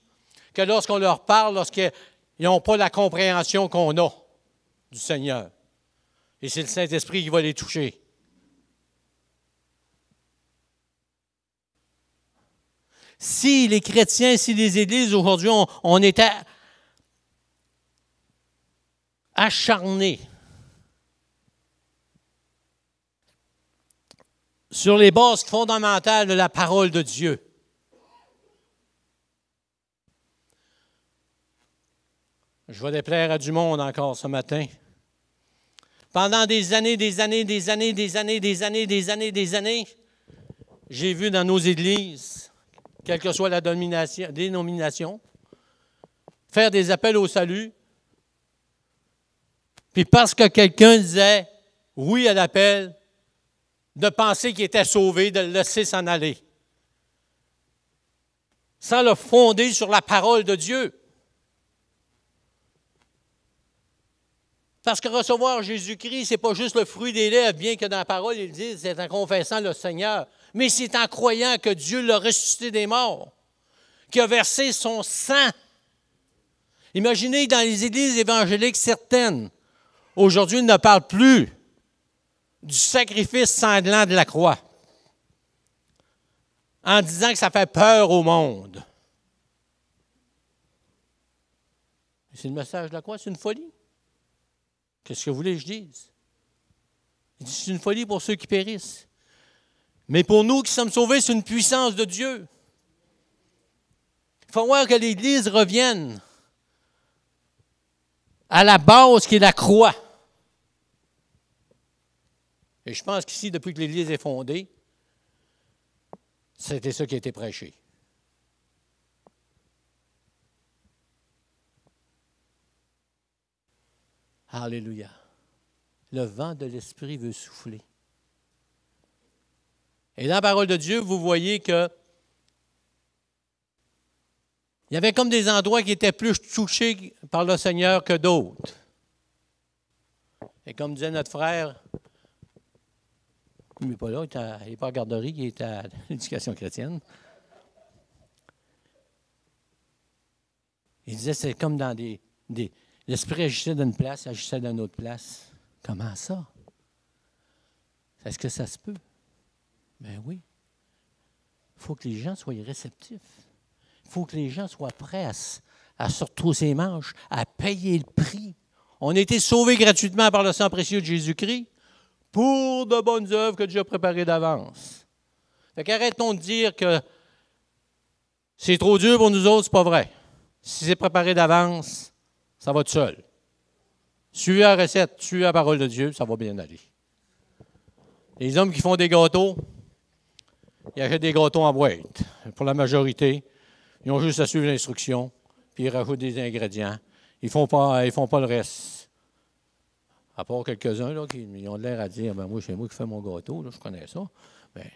S1: que lorsqu'on leur parle, lorsqu'ils n'ont pas la compréhension qu'on a du Seigneur. Et c'est le Saint-Esprit qui va les toucher. Si les chrétiens, si les églises aujourd'hui, on était acharnés sur les bases fondamentales de la parole de Dieu, je vais déplaire à du monde encore ce matin. Pendant des années, j'ai vu dans nos églises, quelle que soit la dénomination, faire des appels au salut. Puis parce que quelqu'un disait oui à l'appel, de penser qu'il était sauvé, de le laisser s'en aller. Sans le fonder sur la parole de Dieu. Parce que recevoir Jésus-Christ, ce n'est pas juste le fruit des lèvres, bien que dans la parole, il dit, c'est en confessant le Seigneur. Mais c'est en croyant que Dieu l'a ressuscité des morts, qui a versé son sang. Imaginez dans les églises évangéliques certaines, aujourd'hui, ne parlent plus du sacrifice sanglant de la croix, en disant que ça fait peur au monde. C'est le message de la croix, c'est une folie. Qu'est-ce que vous voulez que je dise? Il dit, c'est une folie pour ceux qui périssent. Mais pour nous qui sommes sauvés, c'est une puissance de Dieu. Il faut voir que l'Église revienne à la base qui est la croix. Et je pense qu'ici, depuis que l'Église est fondée, c'était ça qui a été prêché. Alléluia. Le vent de l'Esprit veut souffler. Et dans la parole de Dieu, vous voyez que il y avait comme des endroits qui étaient plus touchés par le Seigneur que d'autres. Et comme disait notre frère, il n'est pas là, il n'est pas à la garderie, il est à l'éducation chrétienne. Il disait, c'est comme dans l'Esprit agissait d'une place, agissait d'une autre place. Comment ça? Est-ce que ça se peut? Ben oui. Il faut que les gens soient réceptifs. Il faut que les gens soient prêts à se retrousser les manches, à payer le prix. On a été sauvés gratuitement par le sang précieux de Jésus-Christ pour de bonnes œuvres que Dieu a préparées d'avance. Fait qu'arrêtons de dire que c'est trop dur pour nous autres, c'est pas vrai. Si c'est préparé d'avance, ça va tout seul. Suivez la recette, suivez la parole de Dieu, ça va bien aller. Les hommes qui font des gâteaux, ils achètent des gâteaux en boîte. Pour la majorité, ils ont juste à suivre l'instruction, puis ils rajoutent des ingrédients. Ils font pas le reste. À part quelques-uns là, qui ont l'air à dire, ben moi, c'est moi qui fais mon gâteau, là, je connais ça. Mais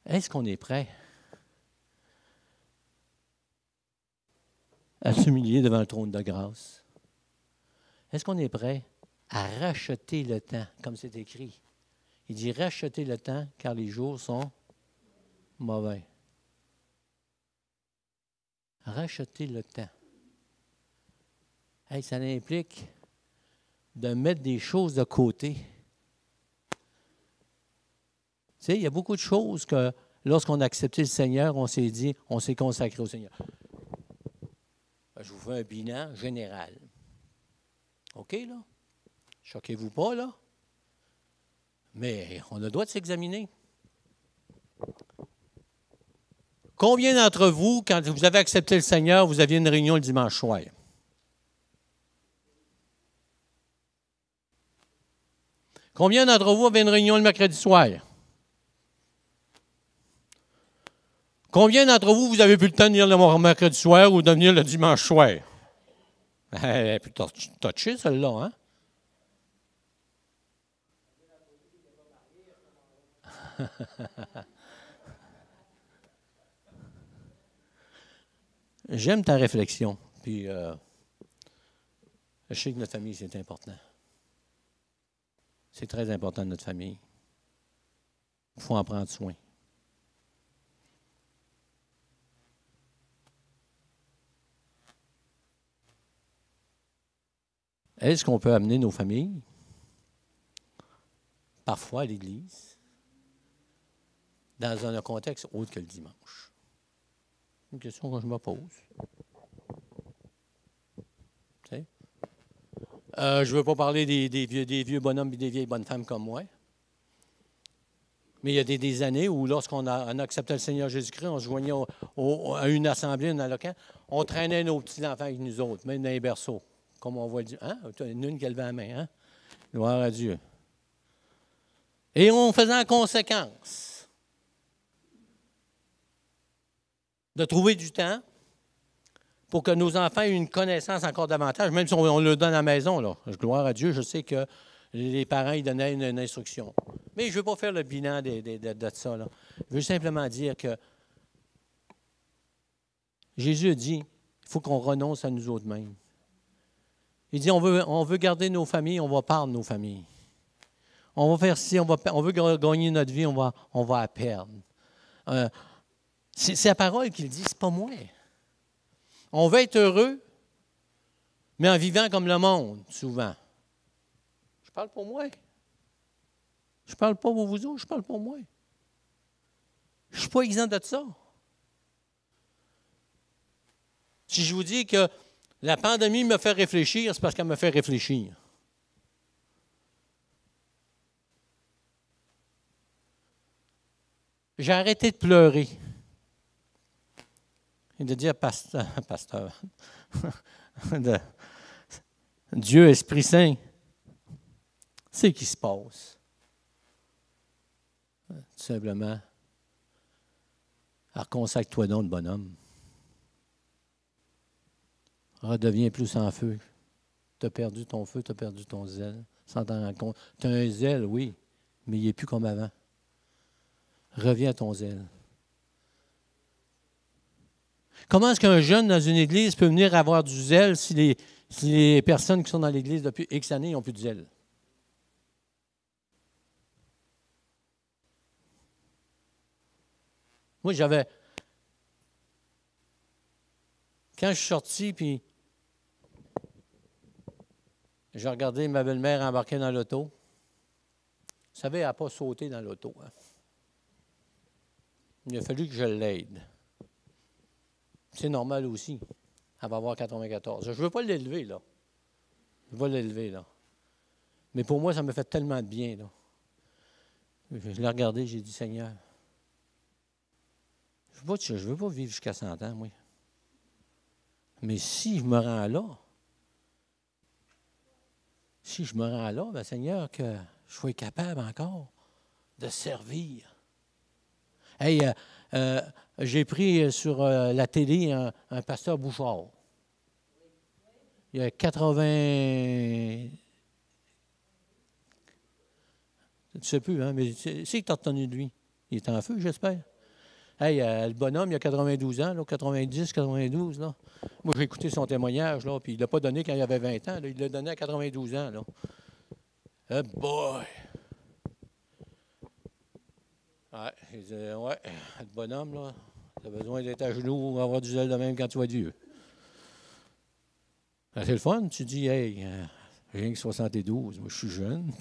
S1: est-ce qu'on est prêt à s'humilier devant le trône de grâce? Est-ce qu'on est prêt à racheter le temps, comme c'est écrit? Il dit racheter le temps, car les jours sont mauvais. Racheter le temps. Hey, ça implique de mettre des choses de côté. Tu sais, il y a beaucoup de choses que lorsqu'on a accepté le Seigneur, on s'est dit, on s'est consacré au Seigneur. Je vous fais un bilan général. OK, là? Choquez-vous pas, là? Mais on a le droit de s'examiner. Combien d'entre vous, quand vous avez accepté le Seigneur, vous aviez une réunion le dimanche soir? Combien d'entre vous avaient une réunion le mercredi soir? Combien d'entre vous, vous avez plus le temps de venir le mercredi soir ou de venir le dimanche soir? Elle est plus touchée, celle-là, hein? J'aime ta réflexion. Puis, je sais que notre famille, c'est important. C'est très important, notre famille. Il faut en prendre soin. Est-ce qu'on peut amener nos familles, parfois à l'Église, dans un contexte autre que le dimanche? C'est une question que je me pose. Je ne veux pas parler des vieux bonhommes et des vieilles bonnes femmes comme moi. Mais il y a des années où, lorsqu'on a accepté le Seigneur Jésus-Christ, on se joignait à une assemblée, un local, on traînait nos petits-enfants avec nous autres, même dans les berceaux. Comme on voit le dire. Hein? Tu as une qui levait la main, hein? Gloire à Dieu. Et on faisait en conséquence de trouver du temps pour que nos enfants aient une connaissance encore davantage, même si on le donne à la maison. Là. Gloire à Dieu, je sais que les parents ils donnaient une instruction. Mais je ne veux pas faire le bilan de ça. Là. Je veux simplement dire que Jésus a dit, il faut qu'on renonce à nous autres mêmes. Il dit, on veut garder nos familles, on va perdre nos familles. On va faire ci, on veut gagner notre vie, on va la perdre. C'est la parole qui le dit, c'est pas moi. On veut être heureux, mais en vivant comme le monde, souvent. Je parle pour moi. Je parle pas pour vous autres, je parle pour moi. Je ne suis pas exempt de ça. Si je vous dis que la pandémie me fait réfléchir, c'est parce qu'elle me fait réfléchir. J'ai arrêté de pleurer et de dire pasteur, Dieu, Esprit Saint, c'est ce qui se passe. Tout simplement, consacre-toi donc, bonhomme. Redeviens plus en feu. Tu as perdu ton feu, tu as perdu ton zèle. Sans t'en rendre compte. Tu as un zèle, oui, mais il n'est plus comme avant. Reviens à ton zèle. Comment est-ce qu'un jeune dans une église peut venir avoir du zèle si les personnes qui sont dans l'église depuis X années n'ont plus de zèle? Moi, quand je suis sorti, puis j'ai regardé ma belle-mère embarquer dans l'auto. Vous savez, elle n'a pas sauté dans l'auto. Hein? Il a fallu que je l'aide. C'est normal aussi. Elle va avoir 94. Je ne veux pas l'élever, là. Je vais l'élever, là. Mais pour moi, ça me fait tellement de bien, là. Je l'ai regardé, j'ai dit, Seigneur, je ne veux pas vivre jusqu'à 100 ans, moi. Mais si je me rends là, si je me rends là, bien, Seigneur, que je sois capable encore de servir. Hey, j'ai pris sur la télé un pasteur Bouchard. Il y a 80... Tu ne sais plus, hein, mais c'est que tu as entendu de lui. Il est en feu, j'espère. Hey, le bonhomme, il a 92 ans, là, 90, 92. Là. Moi, j'ai écouté son témoignage, là, puis il ne l'a pas donné quand il avait 20 ans. Là, il l'a donné à 92 ans. Là. Oh boy! Ouais, il dit, ouais, le bonhomme, là, tu as besoin d'être à genoux ou avoir du zèle de même quand tu vas Dieu. C'est le fun, tu dis, hey, j'ai rien que 72, moi je suis jeune.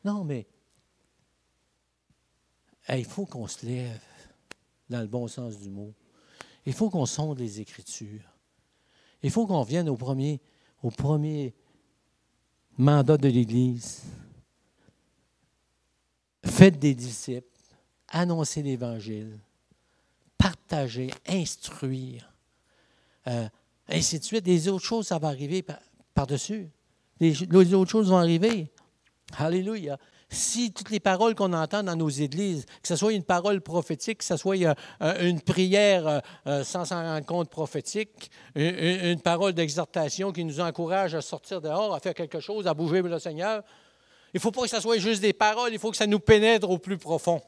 S1: Non, mais il faut qu'on se lève dans le bon sens du mot. Il faut qu'on sonde les Écritures. Il faut qu'on vienne au premier mandat de l'Église. Faites des disciples, annoncez l'Évangile, partagez, instruire, ainsi de suite. Les autres choses, ça va arriver par-dessus. Les autres choses vont arriver. Alléluia. Si toutes les paroles qu'on entend dans nos églises, que ce soit une parole prophétique, que ce soit une prière sans s'en rendre compte prophétique, une parole d'exhortation qui nous encourage à sortir dehors, à faire quelque chose, à bouger pour le Seigneur, il ne faut pas que ce soit juste des paroles, il faut que ça nous pénètre au plus profond.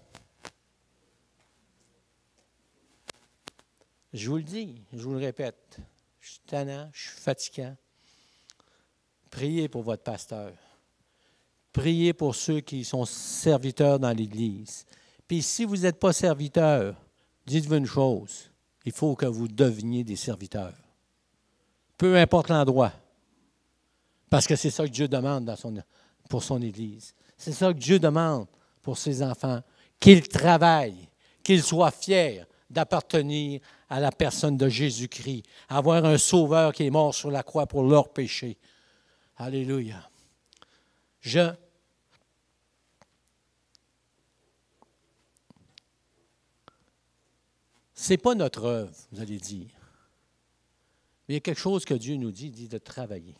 S1: Je vous le dis, je vous le répète, je suis tannant, je suis fatigant. Priez pour votre pasteur. Priez pour ceux qui sont serviteurs dans l'Église. Puis si vous n'êtes pas serviteur, dites-vous une chose, il faut que vous deveniez des serviteurs. Peu importe l'endroit. Parce que c'est ça que Dieu demande pour son Église. C'est ça que Dieu demande pour ses enfants. Qu'ils travaillent, qu'ils soient fiers d'appartenir à la personne de Jésus-Christ, avoir un sauveur qui est mort sur la croix pour leurs péchés. Alléluia. Ce n'est pas notre œuvre, vous allez dire. Mais il y a quelque chose que Dieu nous dit, il dit de travailler.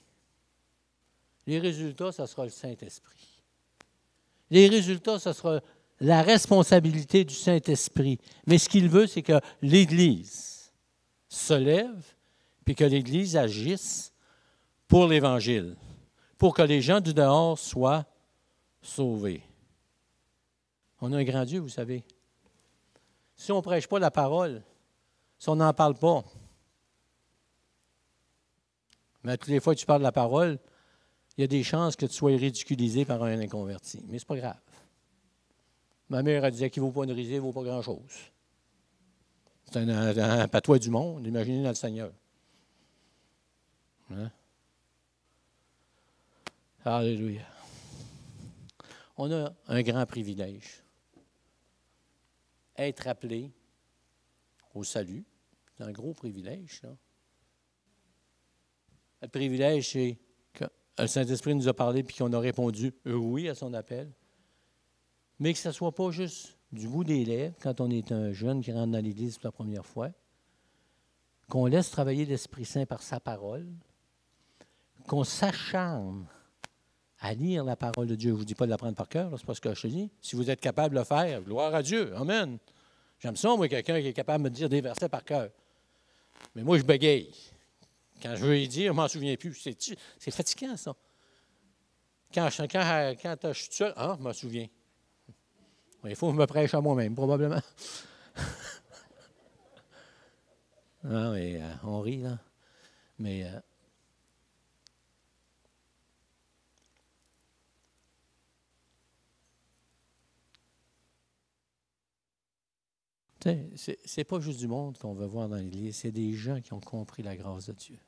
S1: Les résultats, ce sera le Saint-Esprit. Les résultats, ce sera la responsabilité du Saint-Esprit. Mais ce qu'il veut, c'est que l'Église se lève, puis que l'Église agisse pour l'Évangile, pour que les gens du dehors soient sauvés. On a un grand Dieu, vous savez. Si on ne prêche pas la parole, si on n'en parle pas, mais toutes les fois que tu parles de la parole, il y a des chances que tu sois ridiculisé par un inconverti. Mais ce n'est pas grave. Ma mère, elle disait qu'il ne vaut pas une risée, il ne vaut pas grand-chose. C'est un patois du monde, imaginez dans le Seigneur. Hein? Alléluia. On a un grand privilège. Être appelé au salut, c'est un gros privilège, ça. Le privilège, c'est que le Saint-Esprit nous a parlé et qu'on a répondu oui à son appel. Mais que ce ne soit pas juste du bout des lèvres, quand on est un jeune qui rentre dans l'Église pour la première fois, qu'on laisse travailler l'Esprit Saint par sa parole, qu'on s'acharne à lire la parole de Dieu. Je ne vous dis pas de l'apprendre par cœur, c'est pas ce que je te dis. Si vous êtes capable de le faire, gloire à Dieu, amen. J'aime ça, moi, quelqu'un qui est capable de me dire des versets par cœur. Mais moi, je bégaye. Quand je veux y dire, je ne m'en souviens plus. C'est fatigant, ça. Quand je suis seul, je m'en souviens. Il faut que je me prêche à moi-même, probablement. Non, mais on rit, là. Mais c'est pas juste du monde qu'on veut voir dans l'Église, c'est des gens qui ont compris la grâce de Dieu.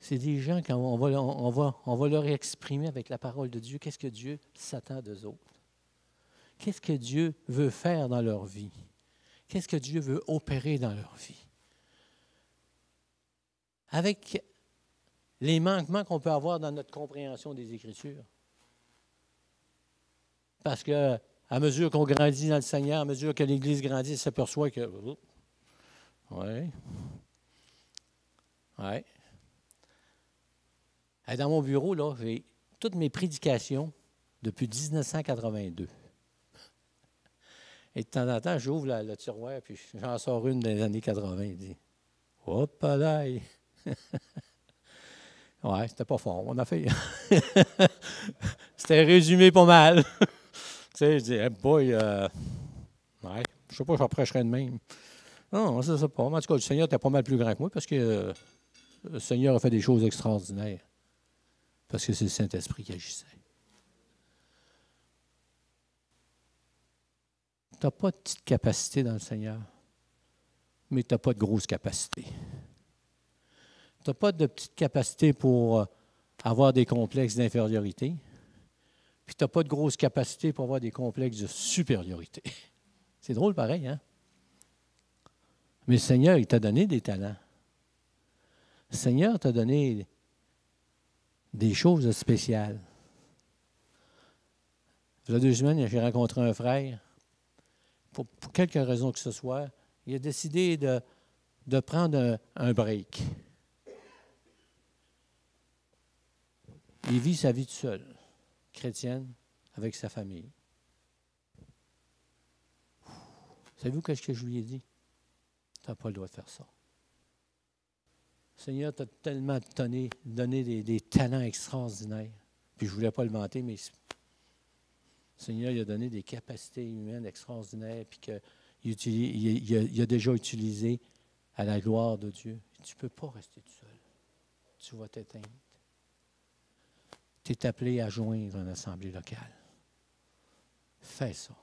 S1: C'est des gens qu'on va leur exprimer avec la parole de Dieu qu'est-ce que Dieu s'attend d'eux autres. Qu'est-ce que Dieu veut faire dans leur vie. Qu'est-ce que Dieu veut opérer dans leur vie. Avec les manquements qu'on peut avoir dans notre compréhension des Écritures. Parce que à mesure qu'on grandit dans le Seigneur, à mesure que l'Église grandit, elle s'aperçoit que... Oui. Ouais. Dans mon bureau, là, j'ai toutes mes prédications depuis 1982. Et de temps en temps, j'ouvre le tiroir, puis j'en sors une des années 80. Je dis, hop là! Ouais, c'était pas fort. On a fait. C'était résumé pas mal. Tu sais, je dis, hey boy, ouais, je sais pas, je prêcherais de même. Non, ça, c'est pas. En tout cas, le Seigneur était pas mal plus grand que moi parce que le Seigneur a fait des choses extraordinaires. Parce que c'est le Saint-Esprit qui agissait. Tu n'as pas de petite capacité dans le Seigneur, mais tu n'as pas de grosse capacité. Tu n'as pas de petite capacité pour avoir des complexes d'infériorité, puis tu n'as pas de grosse capacité pour avoir des complexes de supériorité. C'est drôle pareil, hein? Mais le Seigneur, il t'a donné des talents. Le Seigneur t'a donné des choses spéciales. Il y a 2 semaines, j'ai rencontré un frère. Pour quelque raison que ce soit, il a décidé de prendre un break. Il vit sa vie tout seul, chrétienne, avec sa famille. Savez-vous ce que je lui ai dit? Tu n'as pas le droit de faire ça. Le Seigneur t'a tellement donné des talents extraordinaires. Puis je ne voulais pas le vanter, mais le Seigneur il a donné des capacités humaines extraordinaires, puis qu'il a déjà utilisé à la gloire de Dieu. Tu ne peux pas rester tout seul. Tu vas t'éteindre. Tu es appelé à joindre une assemblée locale. Fais ça.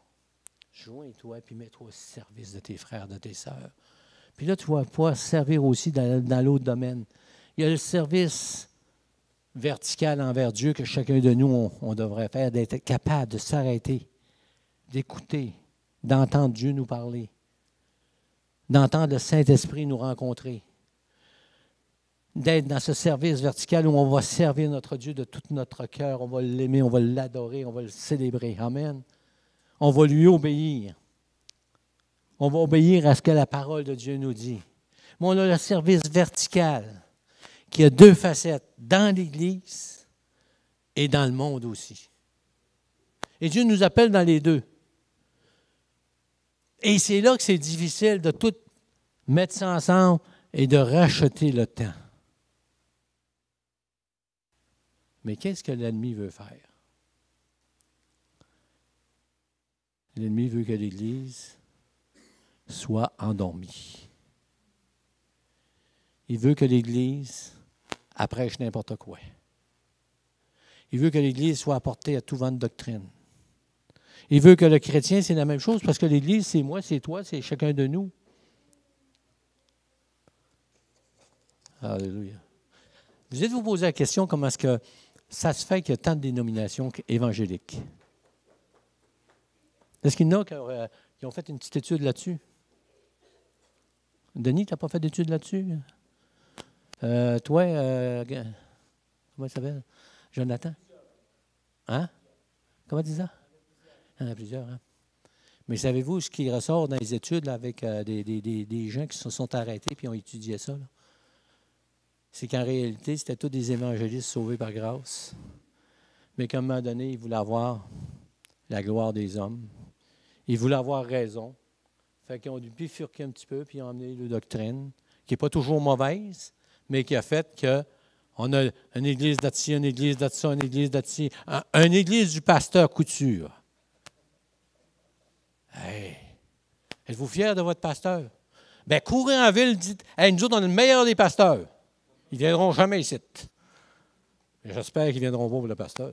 S1: Joins-toi, puis mets-toi au service de tes frères, de tes sœurs. Puis là, tu vas pouvoir servir aussi dans l'autre domaine. Il y a le service vertical envers Dieu que chacun de nous, on devrait faire, d'être capable de s'arrêter, d'écouter, d'entendre Dieu nous parler, d'entendre le Saint-Esprit nous rencontrer, d'être dans ce service vertical où on va servir notre Dieu de tout notre cœur, on va l'aimer, on va l'adorer, on va le célébrer. Amen. On va lui obéir. On va obéir à ce que la parole de Dieu nous dit. Mais on a le service vertical qui a 2 facettes, dans l'Église et dans le monde aussi. Et Dieu nous appelle dans les 2. Et c'est là que c'est difficile de tout mettre ça ensemble et de racheter le temps. Mais qu'est-ce que l'ennemi veut faire? L'ennemi veut que l'Église soit endormie. Il veut que l'Église prêche n'importe quoi. Il veut que l'Église soit apportée à tout vent de doctrine. Il veut que le chrétien, c'est la même chose, parce que l'Église, c'est moi, c'est toi, c'est chacun de nous. Alléluia. Vous êtes-vous posé la question, comment est-ce que ça se fait qu'il y a tant de dénominations évangéliques? Est-ce qu'il y en a qui ont fait une petite étude là-dessus? Denis, tu n'as pas fait d'étude là-dessus? Toi, comment il s'appelle? Jonathan? Hein? Comment tu dis ça? Il y en a plusieurs, hein? Mais savez-vous ce qui ressort dans les études là, avec des gens qui se sont arrêtés et ont étudié ça? Là? C'est qu'en réalité, c'était tous des évangélistes sauvés par grâce. Mais qu'à un moment donné, ils voulaient avoir la gloire des hommes. Ils voulaient avoir raison. Fait qu'ils ont dû bifurquer un petit peu, puis ils ont amené leur doctrine, qui n'est pas toujours mauvaise, mais qui a fait qu'on a une église d'Atsi, une église d'Atsi, une église d'Atsi, une église du pasteur Couture. Hey! Êtes-vous fiers de votre pasteur? Bien, courez en ville, dites, hey, nous autres, on est le meilleur des pasteurs. Ils ne viendront jamais ici. Mais j'espère qu'ils ne viendront pas pour le pasteur.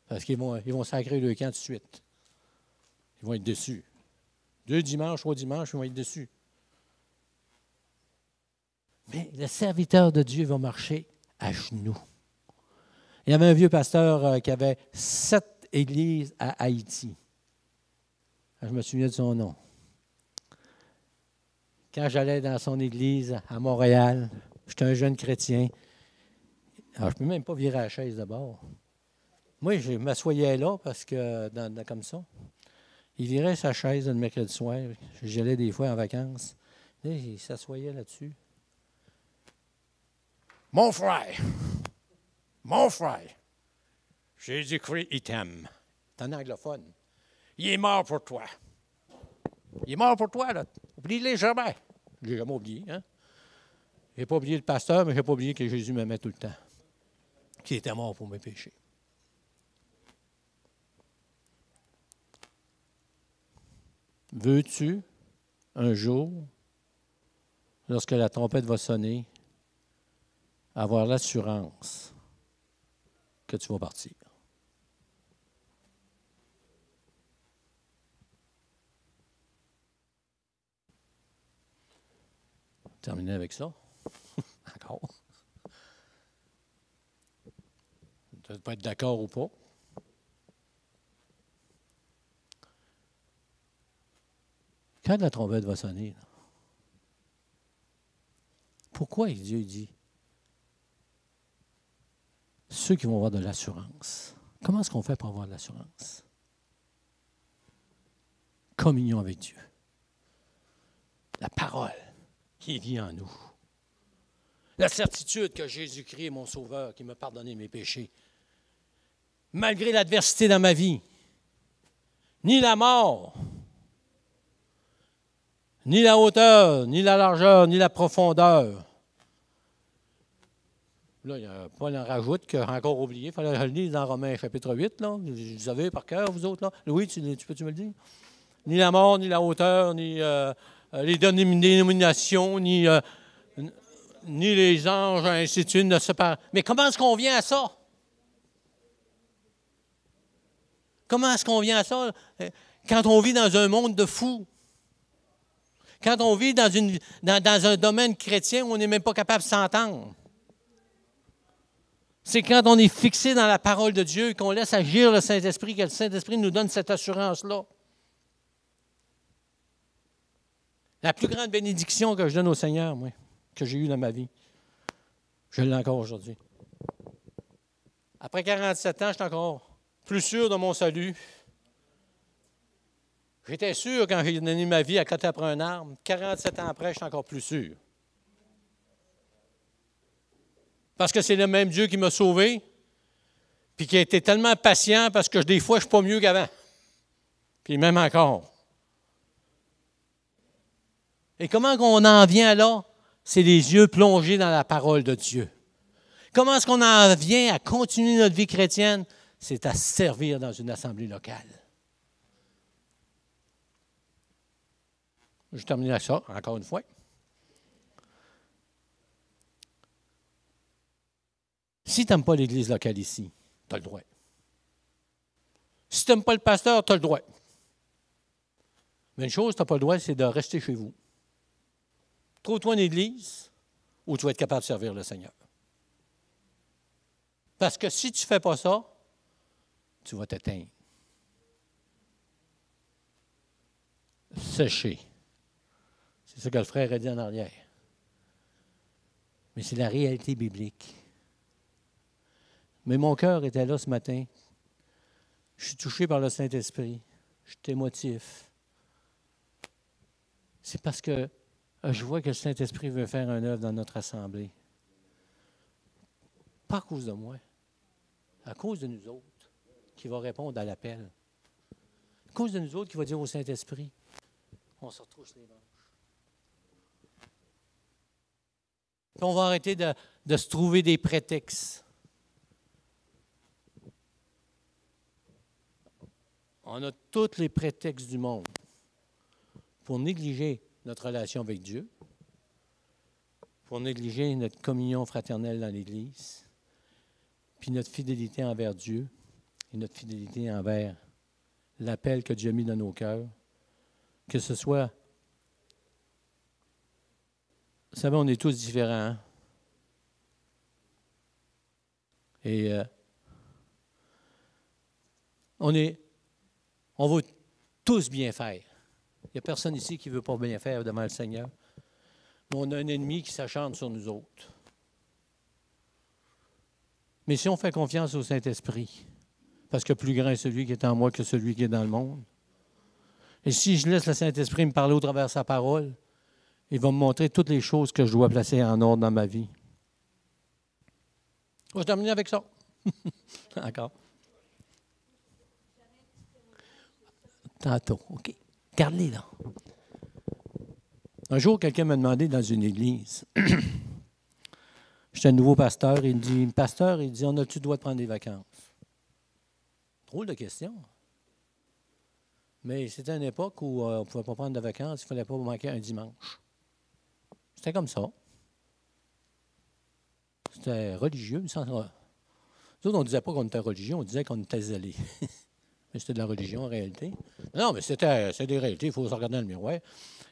S1: Parce qu'ils vont sacrer le camp tout de suite. Ils vont être déçus. 2 dimanches, 3 dimanches, ils vont être déçus. Mais le serviteur de Dieu va marcher à genoux. Il y avait un vieux pasteur qui avait 7 églises à Haïti. Je me souviens de son nom. Quand j'allais dans son église à Montréal, j'étais un jeune chrétien. Alors, je ne peux même pas virer la chaise d'abord. Moi, je m'assoyais là parce que, comme ça, il virait sa chaise le mercredi soir. J'allais des fois en vacances. Et il s'assoyait là-dessus. Mon frère, Jésus-Christ, il t'aime. C'est un anglophone. Il est mort pour toi. Il est mort pour toi, là. Oublie-les jamais. Je ne l'ai jamais oublié, hein? Je n'ai pas oublié le pasteur, mais je n'ai pas oublié que Jésus m'aimait tout le temps. Qu'il était mort pour mes péchés. Veux-tu, un jour, lorsque la trompette va sonner, avoir l'assurance que tu vas partir? Terminer avec ça. Encore. Tu ne peux pas être d'accord ou pas. Quand la trompette va sonner, là, pourquoi Dieu dit ceux qui vont avoir de l'assurance? Comment est-ce qu'on fait pour avoir de l'assurance? Communion avec Dieu. La parole qui vit en nous. La certitude que Jésus-Christ est mon sauveur, qui m'a pardonné mes péchés. Malgré l'adversité dans ma vie, ni la mort, ni la hauteur, ni la largeur, ni la profondeur. Là, Paul en rajoute qu'il a encore oublié. Il fallait le lire dans Romains chapitre 8. Là. Vous savez par cœur, vous autres. Là. Louis, tu peux-tu me le dire? Ni la mort, ni la hauteur, ni les dénominations, ni les anges, ainsi de suite, ne se parlent. Mais comment est-ce qu'on vient à ça? Comment est-ce qu'on vient à ça? Quand on vit dans un monde de fous. Quand on vit dans un domaine chrétien où on n'est même pas capable de s'entendre. C'est quand on est fixé dans la parole de Dieu et qu'on laisse agir le Saint-Esprit, que le Saint-Esprit nous donne cette assurance-là. La plus grande bénédiction que je donne au Seigneur, moi, que j'ai eue dans ma vie, je l'ai encore aujourd'hui. Après 47 ans, je suis encore plus sûr de mon salut. J'étais sûr quand j'ai donné ma vie à côté après un arbre. 47 ans après, je suis encore plus sûr. Parce que c'est le même Dieu qui m'a sauvé, puis qui a été tellement patient parce que des fois, je ne suis pas mieux qu'avant. Puis même encore. Et comment on en vient là? C'est les yeux plongés dans la parole de Dieu. Comment est-ce qu'on en vient à continuer notre vie chrétienne? C'est à servir dans une assemblée locale. Je termine avec ça, encore une fois. Si tu n'aimes pas l'Église locale ici, tu as le droit. Si tu n'aimes pas le pasteur, tu as le droit. Mais une chose, tu n'as pas le droit, c'est de rester chez vous. Trouve-toi une Église où tu vas être capable de servir le Seigneur. Parce que si tu ne fais pas ça, tu vas t'éteindre. Sécher. C'est ce que le frère a dit en arrière. Mais c'est la réalité biblique. Mais mon cœur était là ce matin. Je suis touché par le Saint-Esprit. Je suis émotif. C'est parce que je vois que le Saint-Esprit veut faire un œuvre dans notre assemblée. Pas à cause de moi. À cause de nous autres qui va répondre à l'appel. À cause de nous autres qui va dire au Saint-Esprit, on se retrousse les manches. Puis on va arrêter de se trouver des prétextes. On a tous les prétextes du monde pour négliger notre relation avec Dieu, pour négliger notre communion fraternelle dans l'Église, puis notre fidélité envers Dieu et notre fidélité envers l'appel que Dieu a mis dans nos cœurs, que ce soit, vous savez, on est tous différents, hein? Et on veut tous bien faire. Il n'y a personne ici qui ne veut pas bien faire devant le Seigneur. Mais on a un ennemi qui s'acharne sur nous autres. Mais si on fait confiance au Saint-Esprit, parce que plus grand est celui qui est en moi que celui qui est dans le monde, et si je laisse le Saint-Esprit me parler au travers de sa parole, il va me montrer toutes les choses que je dois placer en ordre dans ma vie. On va terminer avec ça. Encore. Tantôt, OK. Garde-les là. Un jour, quelqu'un m'a demandé dans une église, j'étais un nouveau pasteur, il me dit, pasteur, il dit, on a-tu le droit de prendre des vacances? Drôle de question. Mais c'était une époque où on ne pouvait pas prendre de vacances, il ne fallait pas manquer un dimanche. C'était comme ça. C'était religieux, mais sans... Nous autres, on ne disait pas qu'on était religieux, on disait qu'on était zélés. Mais c'était de la religion en réalité. Non, mais c'est des réalités, il faut se regarder dans le miroir.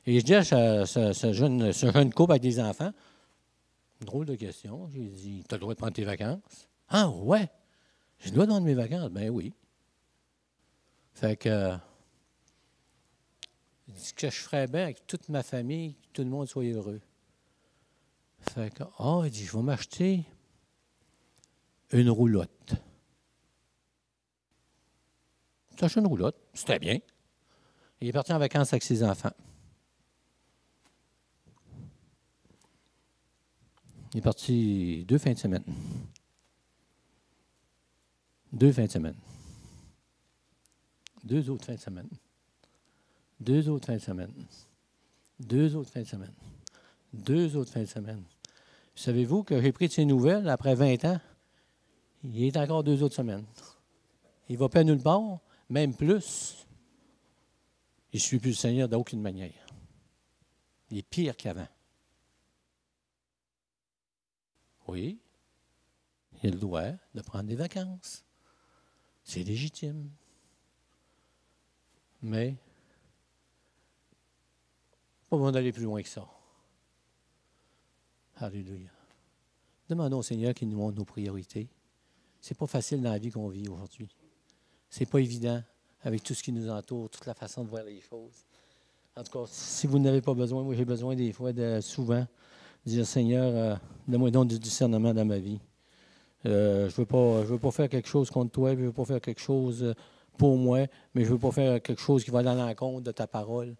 S1: Et je dis à ce jeune couple avec des enfants, drôle de question, j'ai dit, tu as le droit de prendre tes vacances? Ah ouais, je dois prendre mes vacances? Ben oui. Fait que, il dit que je ferais bien avec toute ma famille, que tout le monde soit heureux. Fait que, il dit, je vais m'acheter une roulotte. Il s'est acheté une roulotte, c'était bien. Il est parti en vacances avec ses enfants. Il est parti 2 fins de semaine. 2 fins de semaine. 2 autres fins de semaine. 2 autres fins de semaine. 2 autres fins de semaine. 2 autres fins de semaine. Savez-vous que j'ai pris de ses nouvelles après 20 ans? Il est encore 2 autres semaines. Il ne va pas nulle part, même plus. Il ne suit plus le Seigneur d'aucune manière. Il est pire qu'avant. Oui, il a le droit de prendre des vacances. C'est légitime. Mais, pas besoin d'aller plus loin que ça. Alléluia. Demandons au Seigneur qu'il nous montre nos priorités. C'est pas facile dans la vie qu'on vit aujourd'hui. C'est pas évident avec tout ce qui nous entoure, toute la façon de voir les choses. En tout cas, si vous n'avez pas besoin, moi j'ai besoin des fois de souvent dire Seigneur, donne-moi donc du discernement dans ma vie. Je veux pas faire quelque chose contre toi, je veux pas faire quelque chose pour moi, mais je veux pas faire quelque chose qui va aller à l'encontre de ta parole.